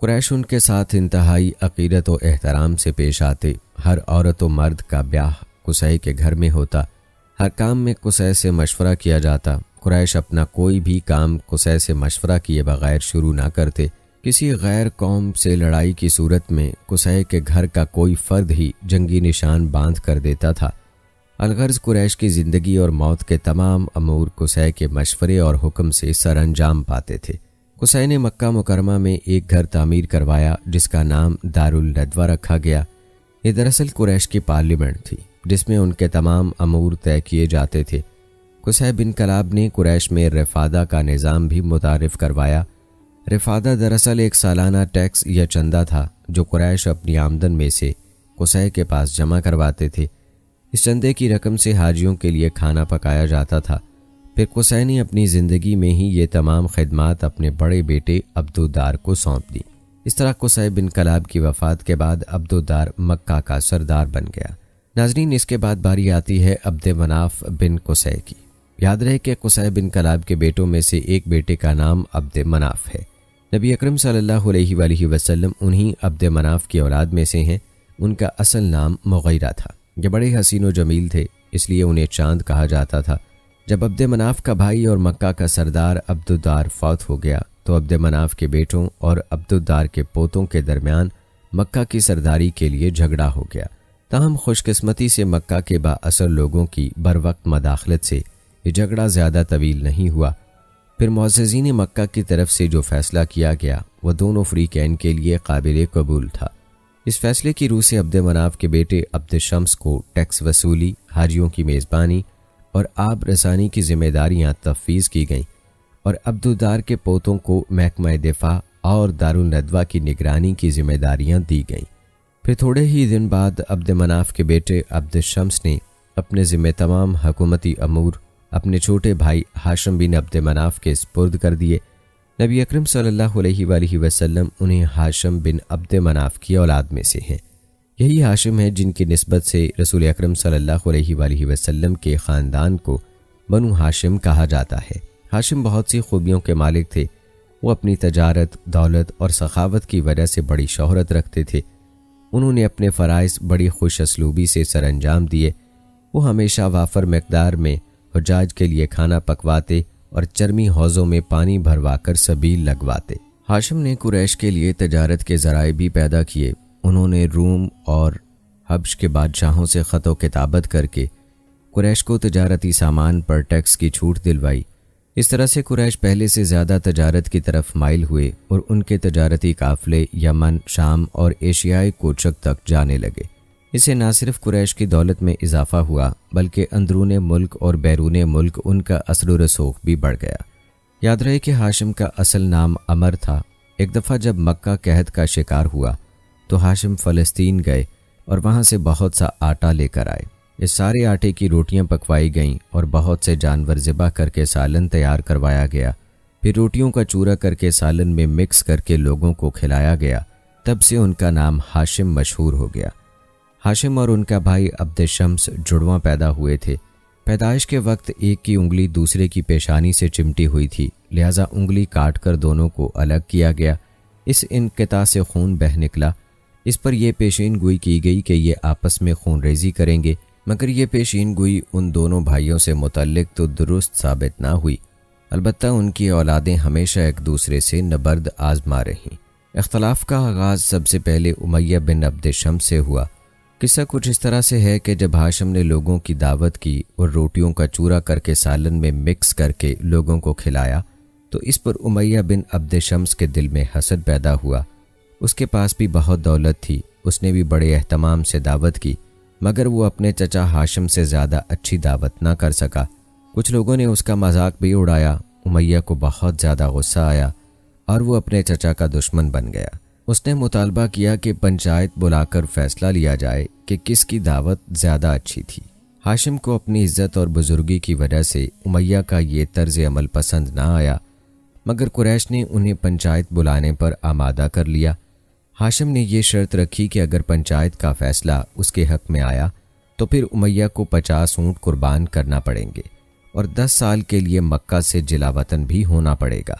قریش ان کے ساتھ انتہائی عقیدت و احترام سے پیش آتے۔ ہر عورت و مرد کا بیاہ قصی کے گھر میں ہوتا۔ ہر کام میں قصی سے مشورہ کیا جاتا۔ قریش اپنا کوئی بھی کام قصی سے مشورہ کیے بغیر شروع نہ کرتے۔ کسی غیر قوم سے لڑائی کی صورت میں قصی کے گھر کا کوئی فرد ہی جنگی نشان باندھ کر دیتا تھا۔ الغرض قریش کی زندگی اور موت کے تمام امور قصی کے مشورے اور حکم سے سر انجام پاتے تھے۔ قصی نے مکہ مکرمہ میں ایک گھر تعمیر کروایا جس کا نام دارالندوہ رکھا گیا۔ یہ دراصل قریش کی پارلیمنٹ تھی جس میں ان کے تمام امور طے کیے جاتے تھے۔ قصی بن کلاب نے قریش میں رفادہ کا نظام بھی متعارف کروایا۔ رفادہ دراصل ایک سالانہ ٹیکس یا چندہ تھا جو قریش اپنی آمدن میں سے قصی کے پاس جمع کرواتے تھے۔ اس چندے کی رقم سے حاجیوں کے لیے کھانا پکایا جاتا تھا۔ پھر قصی نے اپنی زندگی میں ہی یہ تمام خدمات اپنے بڑے بیٹے عبدالدار کو سونپ دی۔ اس طرح قصی بن کلاب کی وفات کے بعد عبدالدار مکہ کا سردار بن گیا۔ ناظرین، اس کے بعد باری آتی ہے عبد مناف بن قصی کی۔ یاد رہے کہ قصی بن کلاب کے بیٹوں میں سے ایک بیٹے کا نام عبد مناف ہے۔ نبی اکرم صلی اللہ علیہ وآلہ وسلم انہی عبد مناف کی اولاد میں سے ہیں۔ ان کا اصل نام مغیرہ تھا۔ یہ بڑے حسین و جمیل تھے، اس لیے انہیں چاند کہا جاتا تھا۔ جب عبد مناف کا بھائی اور مکہ کا سردار عبدالدار فوت ہو گیا تو عبد مناف کے بیٹوں اور عبدالدار کے پوتوں کے درمیان مکہ کی سرداری کے لیے جھگڑا ہو گیا۔ تاہم خوش قسمتی سے مکہ کے با اثر لوگوں کی بروقت مداخلت سے یہ جھگڑا زیادہ طویل نہیں ہوا۔ پھر معززین مکہ کی طرف سے جو فیصلہ کیا گیا وہ دونوں فریقین کے لیے قابل قبول تھا۔ اس فیصلے کی روح سے عبد مناف کے بیٹے عبد شمس کو ٹیکس وصولی، حاجیوں کی میزبانی اور آب رسانی کی ذمہ داریاں تفویض کی گئیں، اور عبدالدار کے پوتوں کو محکمہ دفاع اور دارالندوہ کی نگرانی کی ذمہ داریاں دی گئیں۔ پھر تھوڑے ہی دن بعد عبد مناف کے بیٹے عبد الشمس نے اپنے ذمہ تمام حکومتی امور اپنے چھوٹے بھائی ہاشم بن عبد مناف کے سپرد کر دیے۔ نبی اکرم صلی اللہ علیہ وآلہ وسلم انہیں ہاشم بن عبد مناف کی اولاد میں سے ہیں۔ یہی ہاشم ہیں جن کی نسبت سے رسول اکرم صلی اللہ علیہ وآلہ وسلم کے خاندان کو بنو ہاشم کہا جاتا ہے۔ ہاشم بہت سی خوبیوں کے مالک تھے۔ وہ اپنی تجارت، دولت اور سخاوت کی وجہ سے بڑی شہرت رکھتے تھے۔ انہوں نے اپنے فرائض بڑی خوش اسلوبی سے سر انجام دیے۔ وہ ہمیشہ وافر مقدار میں حجاج کے لیے کھانا پکواتے اور چرمی حوضوں میں پانی بھروا کر سبیل لگواتے۔ ہاشم نے قریش کے لیے تجارت کے ذرائع بھی پیدا کیے۔ انہوں نے روم اور حبش کے بادشاہوں سے خط و کتابت کر کے قریش کو تجارتی سامان پر ٹیکس کی چھوٹ دلوائی۔ اس طرح سے قریش پہلے سے زیادہ تجارت کی طرف مائل ہوئے اور ان کے تجارتی قافلے یمن، شام اور ایشیائی کوچک تک جانے لگے۔ اس سے نہ صرف قریش کی دولت میں اضافہ ہوا بلکہ اندرون ملک اور بیرون ملک ان کا اثر و رسوخ بھی بڑھ گیا۔ یاد رہے کہ ہاشم کا اصل نام عمر تھا۔ ایک دفعہ جب مکہ قحط کا شکار ہوا تو ہاشم فلسطین گئے اور وہاں سے بہت سا آٹا لے کر آئے۔ اس سارے آٹے کی روٹیاں پکوائی گئیں اور بہت سے جانور ذبح کر کے سالن تیار کروایا گیا۔ پھر روٹیوں کا چورا کر کے سالن میں مکس کر کے لوگوں کو کھلایا گیا۔ تب سے ان کا نام ہاشم مشہور ہو گیا۔ ہاشم اور ان کا بھائی عبد الشمس جڑواں پیدا ہوئے تھے۔ پیدائش کے وقت ایک کی انگلی دوسرے کی پیشانی سے چمٹی ہوئی تھی، لہٰذا انگلی کاٹ کر دونوں کو الگ کیا گیا۔ اس انقطاع سے خون بہہ نکلا۔ اس پر یہ پیشین گوئی کی گئی کہ یہ آپس میں خون ریزی کریں گے، مگر یہ پیشین گوئی ان دونوں بھائیوں سے متعلق تو درست ثابت نہ ہوئی۔ البتہ ان کی اولادیں ہمیشہ ایک دوسرے سے نبرد آزما رہیں۔ اختلاف کا آغاز سب سے پہلے امیہ بن عبد شمس سے ہوا۔ قصہ کچھ اس طرح سے ہے کہ جب ہاشم نے لوگوں کی دعوت کی اور روٹیوں کا چورا کر کے سالن میں مکس کر کے لوگوں کو کھلایا تو اس پر امیہ بن عبد شمس کے دل میں حسد پیدا ہوا۔ اس کے پاس بھی بہت دولت تھی، اس نے بھی بڑے اہتمام سے دعوت کی، مگر وہ اپنے چچا ہاشم سے زیادہ اچھی دعوت نہ کر سکا۔ کچھ لوگوں نے اس کا مذاق بھی اڑایا۔ امیہ کو بہت زیادہ غصہ آیا اور وہ اپنے چچا کا دشمن بن گیا۔ اس نے مطالبہ کیا کہ پنچایت بلا کر فیصلہ لیا جائے کہ کس کی دعوت زیادہ اچھی تھی۔ ہاشم کو اپنی عزت اور بزرگی کی وجہ سے امیہ کا یہ طرز عمل پسند نہ آیا، مگر قریش نے انہیں پنچایت بلانے پر آمادہ کر لیا۔ ہاشم نے یہ شرط رکھی کہ اگر پنچایت کا فیصلہ اس کے حق میں آیا تو پھر امیہ کو 50 اونٹ قربان کرنا پڑیں گے اور 10 سال کے لیے مکہ سے جلا وطن بھی ہونا پڑے گا۔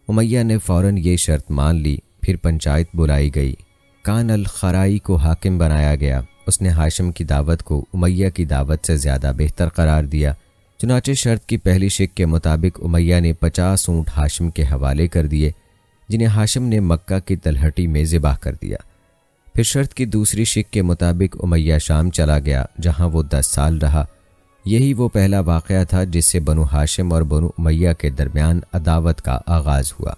امیہ نے فوراً یہ شرط مان لی۔ پھر پنچایت بلائی گئی۔ کان الخرائی کو حاکم بنایا گیا۔ اس نے ہاشم کی دعوت کو امیہ کی دعوت سے زیادہ بہتر قرار دیا۔ چنانچہ شرط کی پہلی شک کے مطابق امیہ نے 50 اونٹ ہاشم کے حوالے کر دیے، جنہیں ہاشم نے مکہ کی تلہٹی میں ذبح کر دیا۔ پھر شرط کی دوسری شک کے مطابق امیہ شام چلا گیا، جہاں وہ 10 سال رہا۔ یہی وہ پہلا واقعہ تھا جس سے بنو ہاشم اور بنو امیہ کے درمیان عداوت کا آغاز ہوا،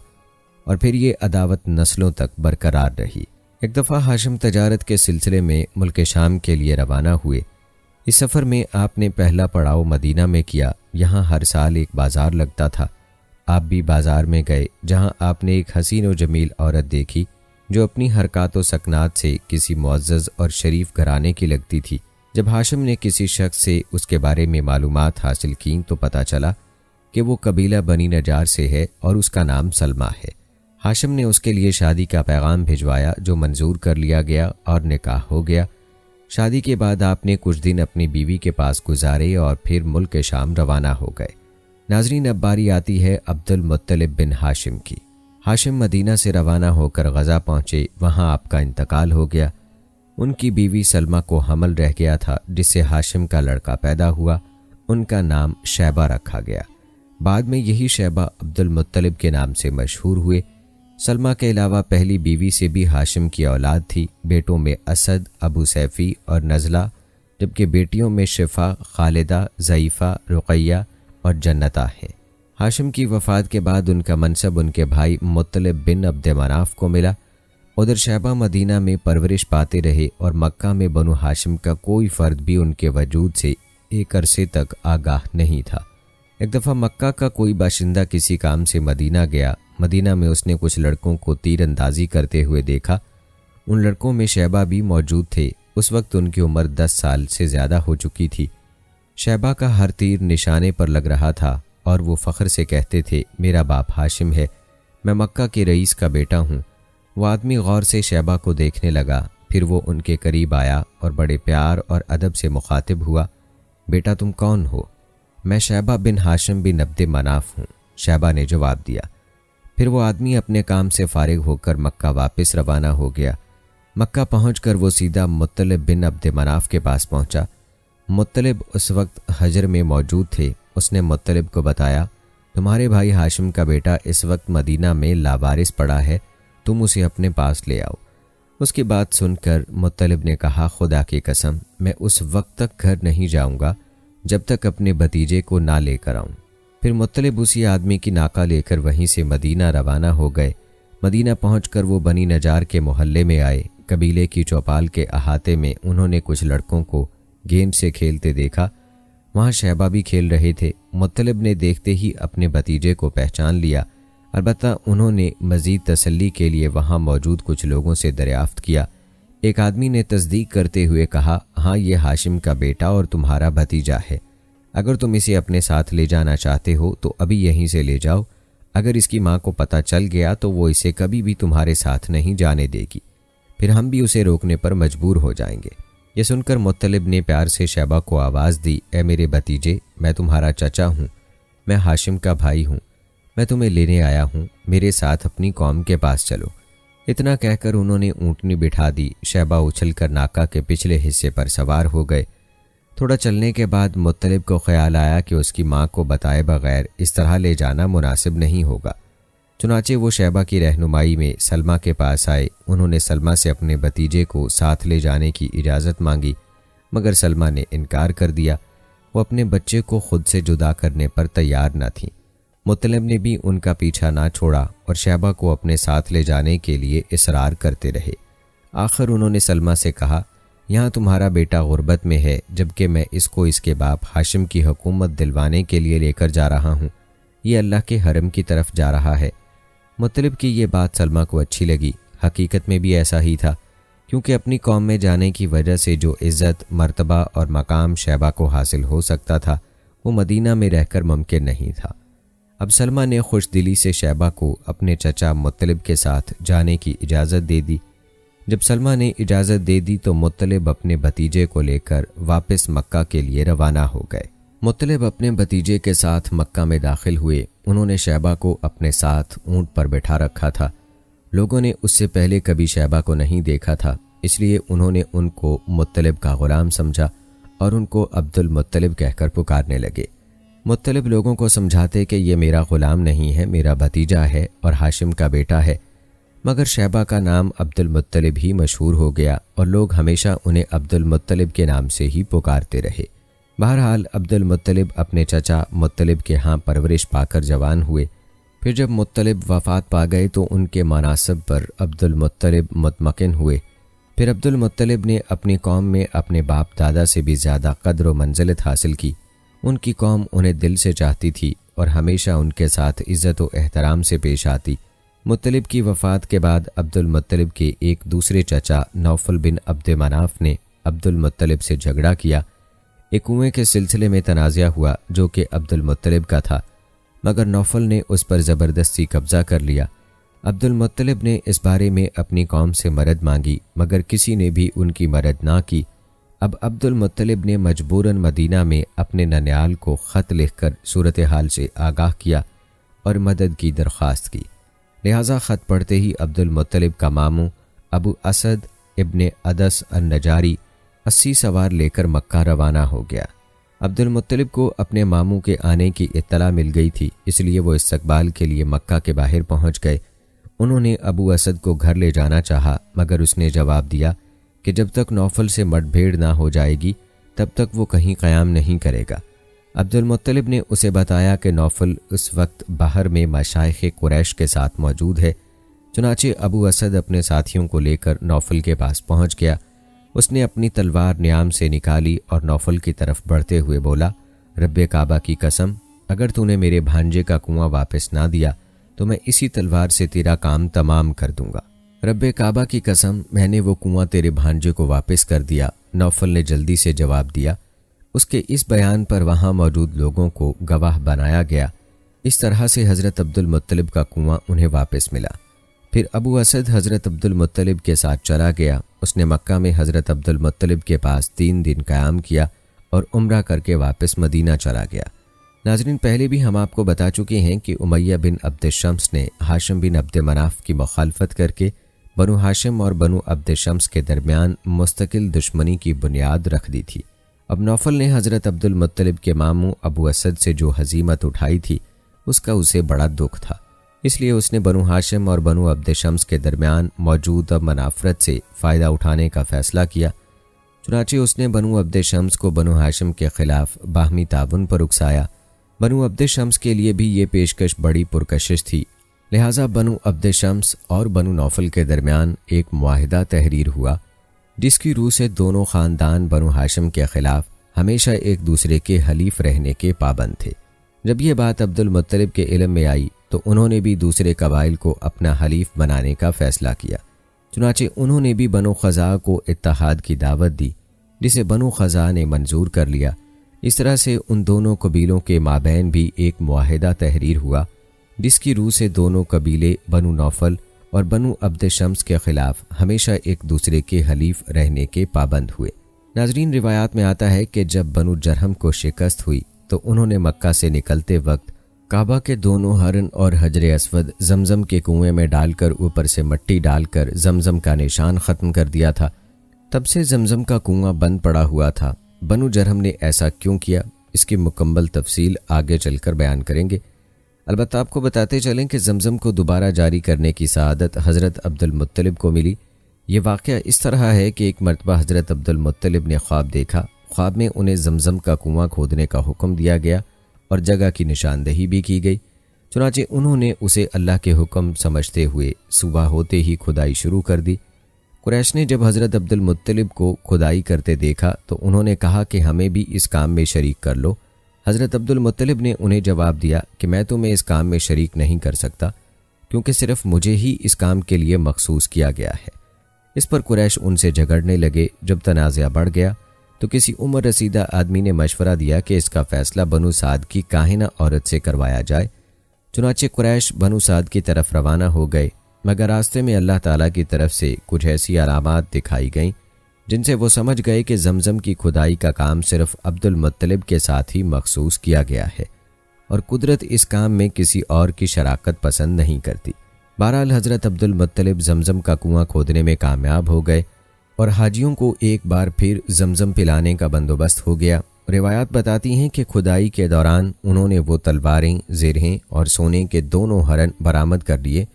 اور پھر یہ عداوت نسلوں تک برقرار رہی۔ ایک دفعہ ہاشم تجارت کے سلسلے میں ملک شام کے لیے روانہ ہوئے۔ اس سفر میں آپ نے پہلا پڑاؤ مدینہ میں کیا۔ یہاں ہر سال ایک بازار لگتا تھا۔ آپ بھی بازار میں گئے، جہاں آپ نے ایک حسین و جمیل عورت دیکھی جو اپنی حرکات و سکنات سے کسی معزز اور شریف گھرانے کی لگتی تھی۔ جب ہاشم نے کسی شخص سے اس کے بارے میں معلومات حاصل کیں تو پتہ چلا کہ وہ قبیلہ بنی نجار سے ہے اور اس کا نام سلمہ ہے۔ ہاشم نے اس کے لیے شادی کا پیغام بھجوایا جو منظور کر لیا گیا اور نکاح ہو گیا۔ شادی کے بعد آپ نے کچھ دن اپنی بیوی کے پاس گزارے اور پھر ملک شام روانہ ہو گئے۔ ناظرین، اب باری آتی ہے عبد المطلب بن ہاشم کی۔ ہاشم مدینہ سے روانہ ہو کر غزہ پہنچے، وہاں آپ کا انتقال ہو گیا۔ ان کی بیوی سلمہ کو حمل رہ گیا تھا، جس سے ہاشم کا لڑکا پیدا ہوا۔ ان کا نام شیبہ رکھا گیا۔ بعد میں یہی شیبہ عبد المطلب کے نام سے مشہور ہوئے۔ سلمہ کے علاوہ پہلی بیوی سے بھی ہاشم کی اولاد تھی۔ بیٹوں میں اسد، ابو سیفی اور نزلہ، جبکہ بیٹیوں میں شفا، خالدہ، ضعیفہ، رقیہ اور جنتہ ہیں۔ ہاشم کی وفات کے بعد ان کا منصب ان کے بھائی مطلب بن عبد مناف کو ملا۔ ادھر شیبہ مدینہ میں پرورش پاتے رہے اور مکہ میں بنو ہاشم کا کوئی فرد بھی ان کے وجود سے ایک عرصے تک آگاہ نہیں تھا۔ ایک دفعہ مکہ کا کوئی باشندہ کسی کام سے مدینہ گیا۔ مدینہ میں اس نے کچھ لڑکوں کو تیر اندازی کرتے ہوئے دیکھا۔ ان لڑکوں میں شیبہ بھی موجود تھے۔ اس وقت ان کی عمر 10 سال سے زیادہ ہو چکی تھی۔ شیبہ کا ہر تیر نشانے پر لگ رہا تھا اور وہ فخر سے کہتے تھے، میرا باپ ہاشم ہے، میں مکہ کے رئیس کا بیٹا ہوں۔ وہ آدمی غور سے شیبہ کو دیکھنے لگا، پھر وہ ان کے قریب آیا اور بڑے پیار اور ادب سے مخاطب ہوا، بیٹا تم کون ہو؟ میں شیبہ بن ہاشم بن عبد مناف ہوں، شیبہ نے جواب دیا۔ پھر وہ آدمی اپنے کام سے فارغ ہو کر مکہ واپس روانہ ہو گیا۔ مکہ پہنچ کر وہ سیدھا مطلب بن عبد مناف کے پاس پہنچا۔ مطلب اس وقت حجر میں موجود تھے۔ اس نے مطلب کو بتایا، تمہارے بھائی ہاشم کا بیٹا اس وقت مدینہ میں لاوارث پڑا ہے، تم اسے اپنے پاس لے آؤ۔ اس کی بات سن کر مطلب نے کہا، خدا کی قسم میں اس وقت تک گھر نہیں جاؤں گا جب تک اپنے بھتیجے کو نہ لے کر آؤں۔ پھر مطلب اسی آدمی کی ناکہ لے کر وہیں سے مدینہ روانہ ہو گئے۔ مدینہ پہنچ کر وہ بنی نجار کے محلے میں آئے۔ قبیلے کی چوپال کے احاطے میں انہوں نے کچھ لڑکوں کو گیند سے کھیلتے دیکھا۔ وہاں شیبہ بھی کھیل رہے تھے۔ مطلب نے دیکھتے ہی اپنے بھتیجے کو پہچان لیا۔ البتہ انہوں نے مزید تسلی کے لیے وہاں موجود کچھ لوگوں سے دریافت کیا۔ ایک آدمی نے تصدیق کرتے ہوئے کہا، ہاں یہ ہاشم کا بیٹا اور تمہارا بھتیجا ہے، اگر تم اسے اپنے ساتھ لے جانا چاہتے ہو تو ابھی یہیں سے لے جاؤ، اگر اس کی ماں کو پتہ چل گیا تو وہ اسے کبھی بھی تمہارے ساتھ نہیں جانے دے گی، پھر ہم بھی اسے روکنے پر مجبور ہو جائیں گے۔ یہ سن کر مطلب نے پیار سے شیبہ کو آواز دی، اے میرے بھتیجے، میں تمہارا چچا ہوں، میں ہاشم کا بھائی ہوں، میں تمہیں لینے آیا ہوں، میرے ساتھ اپنی قوم کے پاس چلو۔ اتنا کہہ کر انہوں نے اونٹنی بٹھا دی۔ شیبہ اچھل کر ناکہ کے پچھلے حصے پر سوار ہو گئے۔ تھوڑا چلنے کے بعد مطلب کو خیال آیا کہ اس کی ماں کو بتائے بغیر اس طرح لے جانا مناسب نہیں ہوگا۔ چنانچہ وہ شیبہ کی رہنمائی میں سلمہ کے پاس آئے۔ انہوں نے سلمہ سے اپنے بھتیجے کو ساتھ لے جانے کی اجازت مانگی، مگر سلمہ نے انکار کر دیا۔ وہ اپنے بچے کو خود سے جدا کرنے پر تیار نہ تھیں۔ مطلب نے بھی ان کا پیچھا نہ چھوڑا اور شیبہ کو اپنے ساتھ لے جانے کے لیے اصرار کرتے رہے۔ آخر انہوں نے سلمہ سے کہا، یہاں تمہارا بیٹا غربت میں ہے، جبکہ میں اس کو اس کے باپ ہاشم کی حکومت دلوانے کے لیے لے کر جا رہا ہوں، یہ اللہ کے حرم کی طرف جا رہا ہے۔ مطلب کی یہ بات سلمہ کو اچھی لگی۔ حقیقت میں بھی ایسا ہی تھا، کیونکہ اپنی قوم میں جانے کی وجہ سے جو عزت، مرتبہ اور مقام شیبہ کو حاصل ہو سکتا تھا وہ مدینہ میں رہ کر ممکن نہیں تھا۔ اب سلمہ نے خوش دلی سے شیبہ کو اپنے چچا مطلب کے ساتھ جانے کی اجازت دے دی۔ جب سلمہ نے اجازت دے دی تو مطلب اپنے بھتیجے کو لے کر واپس مکہ کے لیے روانہ ہو گئے۔ مطلب اپنے بھتیجے کے ساتھ مکہ میں داخل ہوئے۔ انہوں نے شیبہ کو اپنے ساتھ اونٹ پر بٹھا رکھا تھا۔ لوگوں نے اس سے پہلے کبھی شیبہ کو نہیں دیکھا تھا، اس لیے انہوں نے ان کو مطلب کا غلام سمجھا اور ان کو عبد المطلب کہہ کر پکارنے لگے۔ مطلب لوگوں کو سمجھاتے کہ یہ میرا غلام نہیں ہے، میرا بھتیجا ہے اور ہاشم کا بیٹا ہے، مگر شیبہ کا نام عبد المطلب ہی مشہور ہو گیا اور لوگ ہمیشہ انہیں عبد المطلب کے نام سے ہی پکارتے رہے۔ بہرحال عبد المطلب اپنے چچا مطلب کے ہاں پرورش پا کر جوان ہوئے۔ پھر جب مطلب وفات پا گئے تو ان کے مناصب پر عبد المطلب مطمئن ہوئے۔ پھر عبد المطلب نے اپنی قوم میں اپنے باپ دادا سے بھی زیادہ قدر و منزلت حاصل کی۔ ان کی قوم انہیں دل سے چاہتی تھی اور ہمیشہ ان کے ساتھ عزت و احترام سے پیش آتی۔ مطلب کی وفات کے بعد عبد المطلب کے ایک دوسرے چچا نوفل بن عبد مناف نے عبد المطلب سے جھگڑا کیا۔ ایک کنویں کے سلسلے میں تنازعہ ہوا جو کہ عبد المطلب کا تھا، مگر نوفل نے اس پر زبردستی قبضہ کر لیا۔ عبد المطلب نے اس بارے میں اپنی قوم سے مدد مانگی، مگر کسی نے بھی ان کی مدد نہ کی۔ اب عبد المطلب نے مجبوراً مدینہ میں اپنے ننیال کو خط لکھ کر صورتحال سے آگاہ کیا اور مدد کی درخواست کی۔ لہٰذا خط پڑھتے ہی عبد المطلب کا ماموں ابو اسد ابن عدس النجاری 80 سوار لے کر مکہ روانہ ہو گیا۔ عبد المطلب کو اپنے ماموں کے آنے کی اطلاع مل گئی تھی، اس لیے وہ استقبال کے لیے مکہ کے باہر پہنچ گئے۔ انہوں نے ابو اسد کو گھر لے جانا چاہا، مگر اس نے جواب دیا کہ جب تک نوفل سے مٹ بھیڑ نہ ہو جائے گی تب تک وہ کہیں قیام نہیں کرے گا۔ عبد المطلب نے اسے بتایا کہ نوفل اس وقت باہر میں مشائخ قریش کے ساتھ موجود ہے۔ چنانچہ ابو اسد اپنے ساتھیوں کو لے کر نوفل کے پاس پہنچ گیا۔ اس نے اپنی تلوار نیام سے نکالی اور نوفل کی طرف بڑھتے ہوئے بولا، رب کعبہ کی قسم، اگر تو نے میرے بھانجے کا کنواں واپس نہ دیا تو میں اسی تلوار سے تیرا کام تمام کر دوں گا۔ رب کعبہ کی قسم، میں نے وہ کنواں تیرے بھانجے کو واپس کر دیا، نوفل نے جلدی سے جواب دیا۔ اس کے اس بیان پر وہاں موجود لوگوں کو گواہ بنایا گیا۔ اس طرح سے حضرت عبد المطلب کا کنواں انہیں واپس ملا۔ پھر ابو اسد حضرت عبد المطلب کے ساتھ چلا گیا۔ اس نے مکہ میں حضرت عبد المطلب کے پاس 3 دن قیام کیا اور عمرہ کر کے واپس مدینہ چلا گیا۔ ناظرین، پہلے بھی ہم آپ کو بتا چکے ہیں کہ امیہ بن عبد شمس نے ہاشم بن عبد مناف کی مخالفت کر کے بنو ہاشم اور بنو عبد شمس کے درمیان مستقل دشمنی کی بنیاد رکھ دی تھی۔ اب نوفل نے حضرت عبد المطلب کے ماموں ابو اسد سے جو ہزیمت اٹھائی تھی، اس کا اسے بڑا دکھ تھا۔ اس لیے اس نے بنو ہاشم اور بنو عبد شمس کے درمیان موجود منافرت سے فائدہ اٹھانے کا فیصلہ کیا۔ چنانچہ اس نے بنو عبد شمس کو بنو ہاشم کے خلاف باہمی تعاون پر اکسایا۔ بنو عبد شمس کے لیے بھی یہ پیشکش بڑی پرکشش تھی، لہٰذا بنو عبد شمس اور بنو نوفل کے درمیان ایک معاہدہ تحریر ہوا، جس کی روح سے دونوں خاندان بنو ہاشم کے خلاف ہمیشہ ایک دوسرے کے حلیف رہنے کے پابند تھے۔ جب یہ بات عبد المطلب کے علم میں آئی تو انہوں نے بھی دوسرے قبائل کو اپنا حلیف بنانے کا فیصلہ کیا۔ چنانچہ انہوں نے بھی بنو خزاعہ کو اتحاد کی دعوت دی، جسے بنو خزاعہ نے منظور کر لیا۔ اس طرح سے ان دونوں قبیلوں کے مابین بھی ایک معاہدہ تحریر ہوا، جس کی روح سے دونوں قبیلے بنو نوفل اور بنو عبد شمس کے خلاف ہمیشہ ایک دوسرے کے حلیف رہنے کے پابند ہوئے۔ ناظرین، روایات میں آتا ہے کہ جب بنو جرہم کو شکست ہوئی تو انہوں نے مکہ سے نکلتے وقت کعبہ کے دونوں ہرن اور حجر اسود زمزم کے کنویں میں ڈال کر اوپر سے مٹی ڈال کر زمزم کا نشان ختم کر دیا تھا۔ تب سے زمزم کا کنواں بند پڑا ہوا تھا۔ بنو جرہم نے ایسا کیوں کیا، اس کی مکمل تفصیل آگے چل کر بیان کریں گے۔ البتہ آپ کو بتاتے چلیں کہ زمزم کو دوبارہ جاری کرنے کی سعادت حضرت عبد المطلب کو ملی۔ یہ واقعہ اس طرح ہے کہ ایک مرتبہ حضرت عبد المطلب نے خواب دیکھا۔ خواب میں انہیں زمزم کا کنواں کھودنے کا حکم دیا گیا اور جگہ کی نشاندہی بھی کی گئی۔ چنانچہ انہوں نے اسے اللہ کے حکم سمجھتے ہوئے صبح ہوتے ہی کھدائی شروع کر دی۔ قریش نے جب حضرت عبد المطلب کو کھدائی کرتے دیکھا تو انہوں نے کہا کہ ہمیں بھی اس کام میں شریک کر لو۔ حضرت عبد المطلب نے انہیں جواب دیا کہ میں تمہیں اس کام میں شریک نہیں کر سکتا، کیونکہ صرف مجھے ہی اس کام کے لیے مخصوص کیا گیا ہے۔ اس پر قریش ان سے جھگڑنے لگے۔ جب تنازع بڑھ گیا تو کسی عمر رسیدہ آدمی نے مشورہ دیا کہ اس کا فیصلہ بنو سعد کی کاہنہ عورت سے کروایا جائے۔ چنانچہ قریش بنو سعد کی طرف روانہ ہو گئے، مگر راستے میں اللہ تعالیٰ کی طرف سے کچھ ایسی علامات دکھائی گئیں جن سے وہ سمجھ گئے کہ زمزم کی کھدائی کا کام صرف عبد المطلب کے ساتھ ہی مخصوص کیا گیا ہے اور قدرت اس کام میں کسی اور کی شراکت پسند نہیں کرتی۔ بہرحال حضرت عبد المطلب زمزم کا کنواں کھودنے میں کامیاب ہو گئے اور حاجیوں کو ایک بار پھر زمزم پلانے کا بندوبست ہو گیا۔ روایات بتاتی ہیں کہ کھدائی کے دوران انہوں نے وہ تلواریں، زرہیں اور سونے کے دونوں ہرن برآمد کر لیے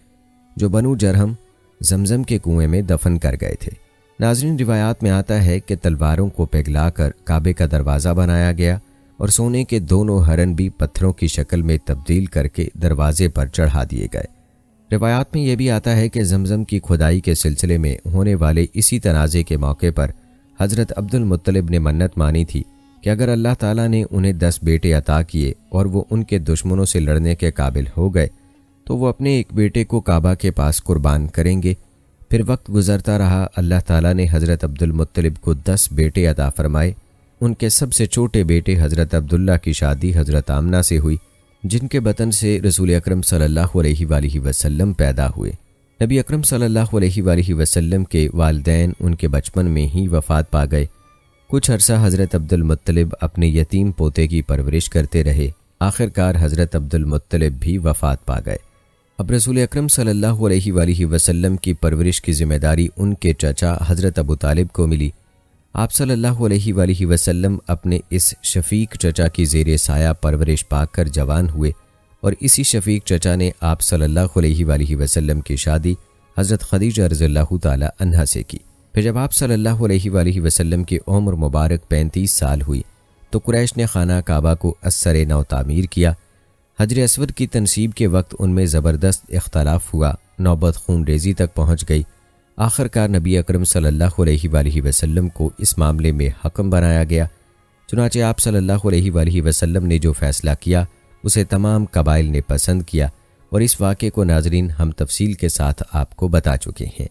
جو بنو جرہم زمزم کے کنویں میں دفن کر گئے تھے۔ ناظرین، روایات میں آتا ہے کہ تلواروں کو پگھلا کر کعبے کا دروازہ بنایا گیا اور سونے کے دونوں ہرن بھی پتھروں کی شکل میں تبدیل کر کے دروازے پر چڑھا دیے گئے۔ روایات میں یہ بھی آتا ہے کہ زمزم کی کھدائی کے سلسلے میں ہونے والے اسی تنازع کے موقع پر حضرت عبد المطلب نے منت مانی تھی کہ اگر اللہ تعالیٰ نے انہیں 10 بیٹے عطا کیے اور وہ ان کے دشمنوں سے لڑنے کے قابل ہو گئے تو وہ اپنے ایک بیٹے کو کعبہ کے پاس قربان کریں گے۔ پھر وقت گزرتا رہا، اللہ تعالیٰ نے حضرت عبد المطلب کو 10 بیٹے عطا فرمائے۔ ان کے سب سے چھوٹے بیٹے حضرت عبداللہ کی شادی حضرت آمنہ سے ہوئی، جن کے بطن سے رسول اکرم صلی اللہ علیہ وآلہ وسلم پیدا ہوئے۔ نبی اکرم صلی اللہ علیہ وآلہ وسلم کے والدین ان کے بچپن میں ہی وفات پا گئے۔ کچھ عرصہ حضرت عبد المطلب اپنے یتیم پوتے کی پرورش کرتے رہے۔ آخر کار حضرت عبد المطلب بھی وفات پا گئے۔ اب رسول اکرم صلی اللہ علیہ وآلہ وسلم کی پرورش کی ذمہ داری ان کے چچا حضرت ابو طالب کو ملی۔ آپ صلی اللہ علیہ وآلہ وسلم اپنے اس شفیق چچا کی زیر سایہ پرورش پا کر جوان ہوئے اور اسی شفیق چچا نے آپ صلی اللہ علیہ وآلہ وسلم کی شادی حضرت خدیجہ رضی اللہ تعالی عنہا سے کی۔ پھر جب آپ صلی اللہ علیہ وآلہ وسلم کی عمر مبارک 35 سال ہوئی تو قریش نے خانہ کعبہ کو ازسر نو تعمیر کیا۔ حجر اسود کی تنصیب کے وقت ان میں زبردست اختلاف ہوا، نوبت خون ریزی تک پہنچ گئی۔ آخر کار نبی اکرم صلی اللہ علیہ وآلہ وسلم کو اس معاملے میں حکم بنایا گیا۔ چنانچہ آپ صلی اللہ علیہ وآلہ وسلم نے جو فیصلہ کیا اسے تمام قبائل نے پسند کیا اور اس واقعے کو ناظرین ہم تفصیل کے ساتھ آپ کو بتا چکے ہیں۔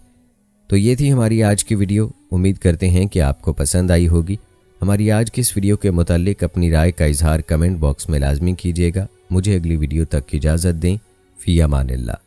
تو یہ تھی ہماری آج کی ویڈیو، امید کرتے ہیں کہ آپ کو پسند آئی ہوگی۔ ہماری آج کی اس ویڈیو کے متعلق اپنی رائے کا اظہار کمنٹ باکس میں لازمی کیجیے گا۔ مجھے اگلی ویڈیو تک کی اجازت دیں۔ فی امان اللہ۔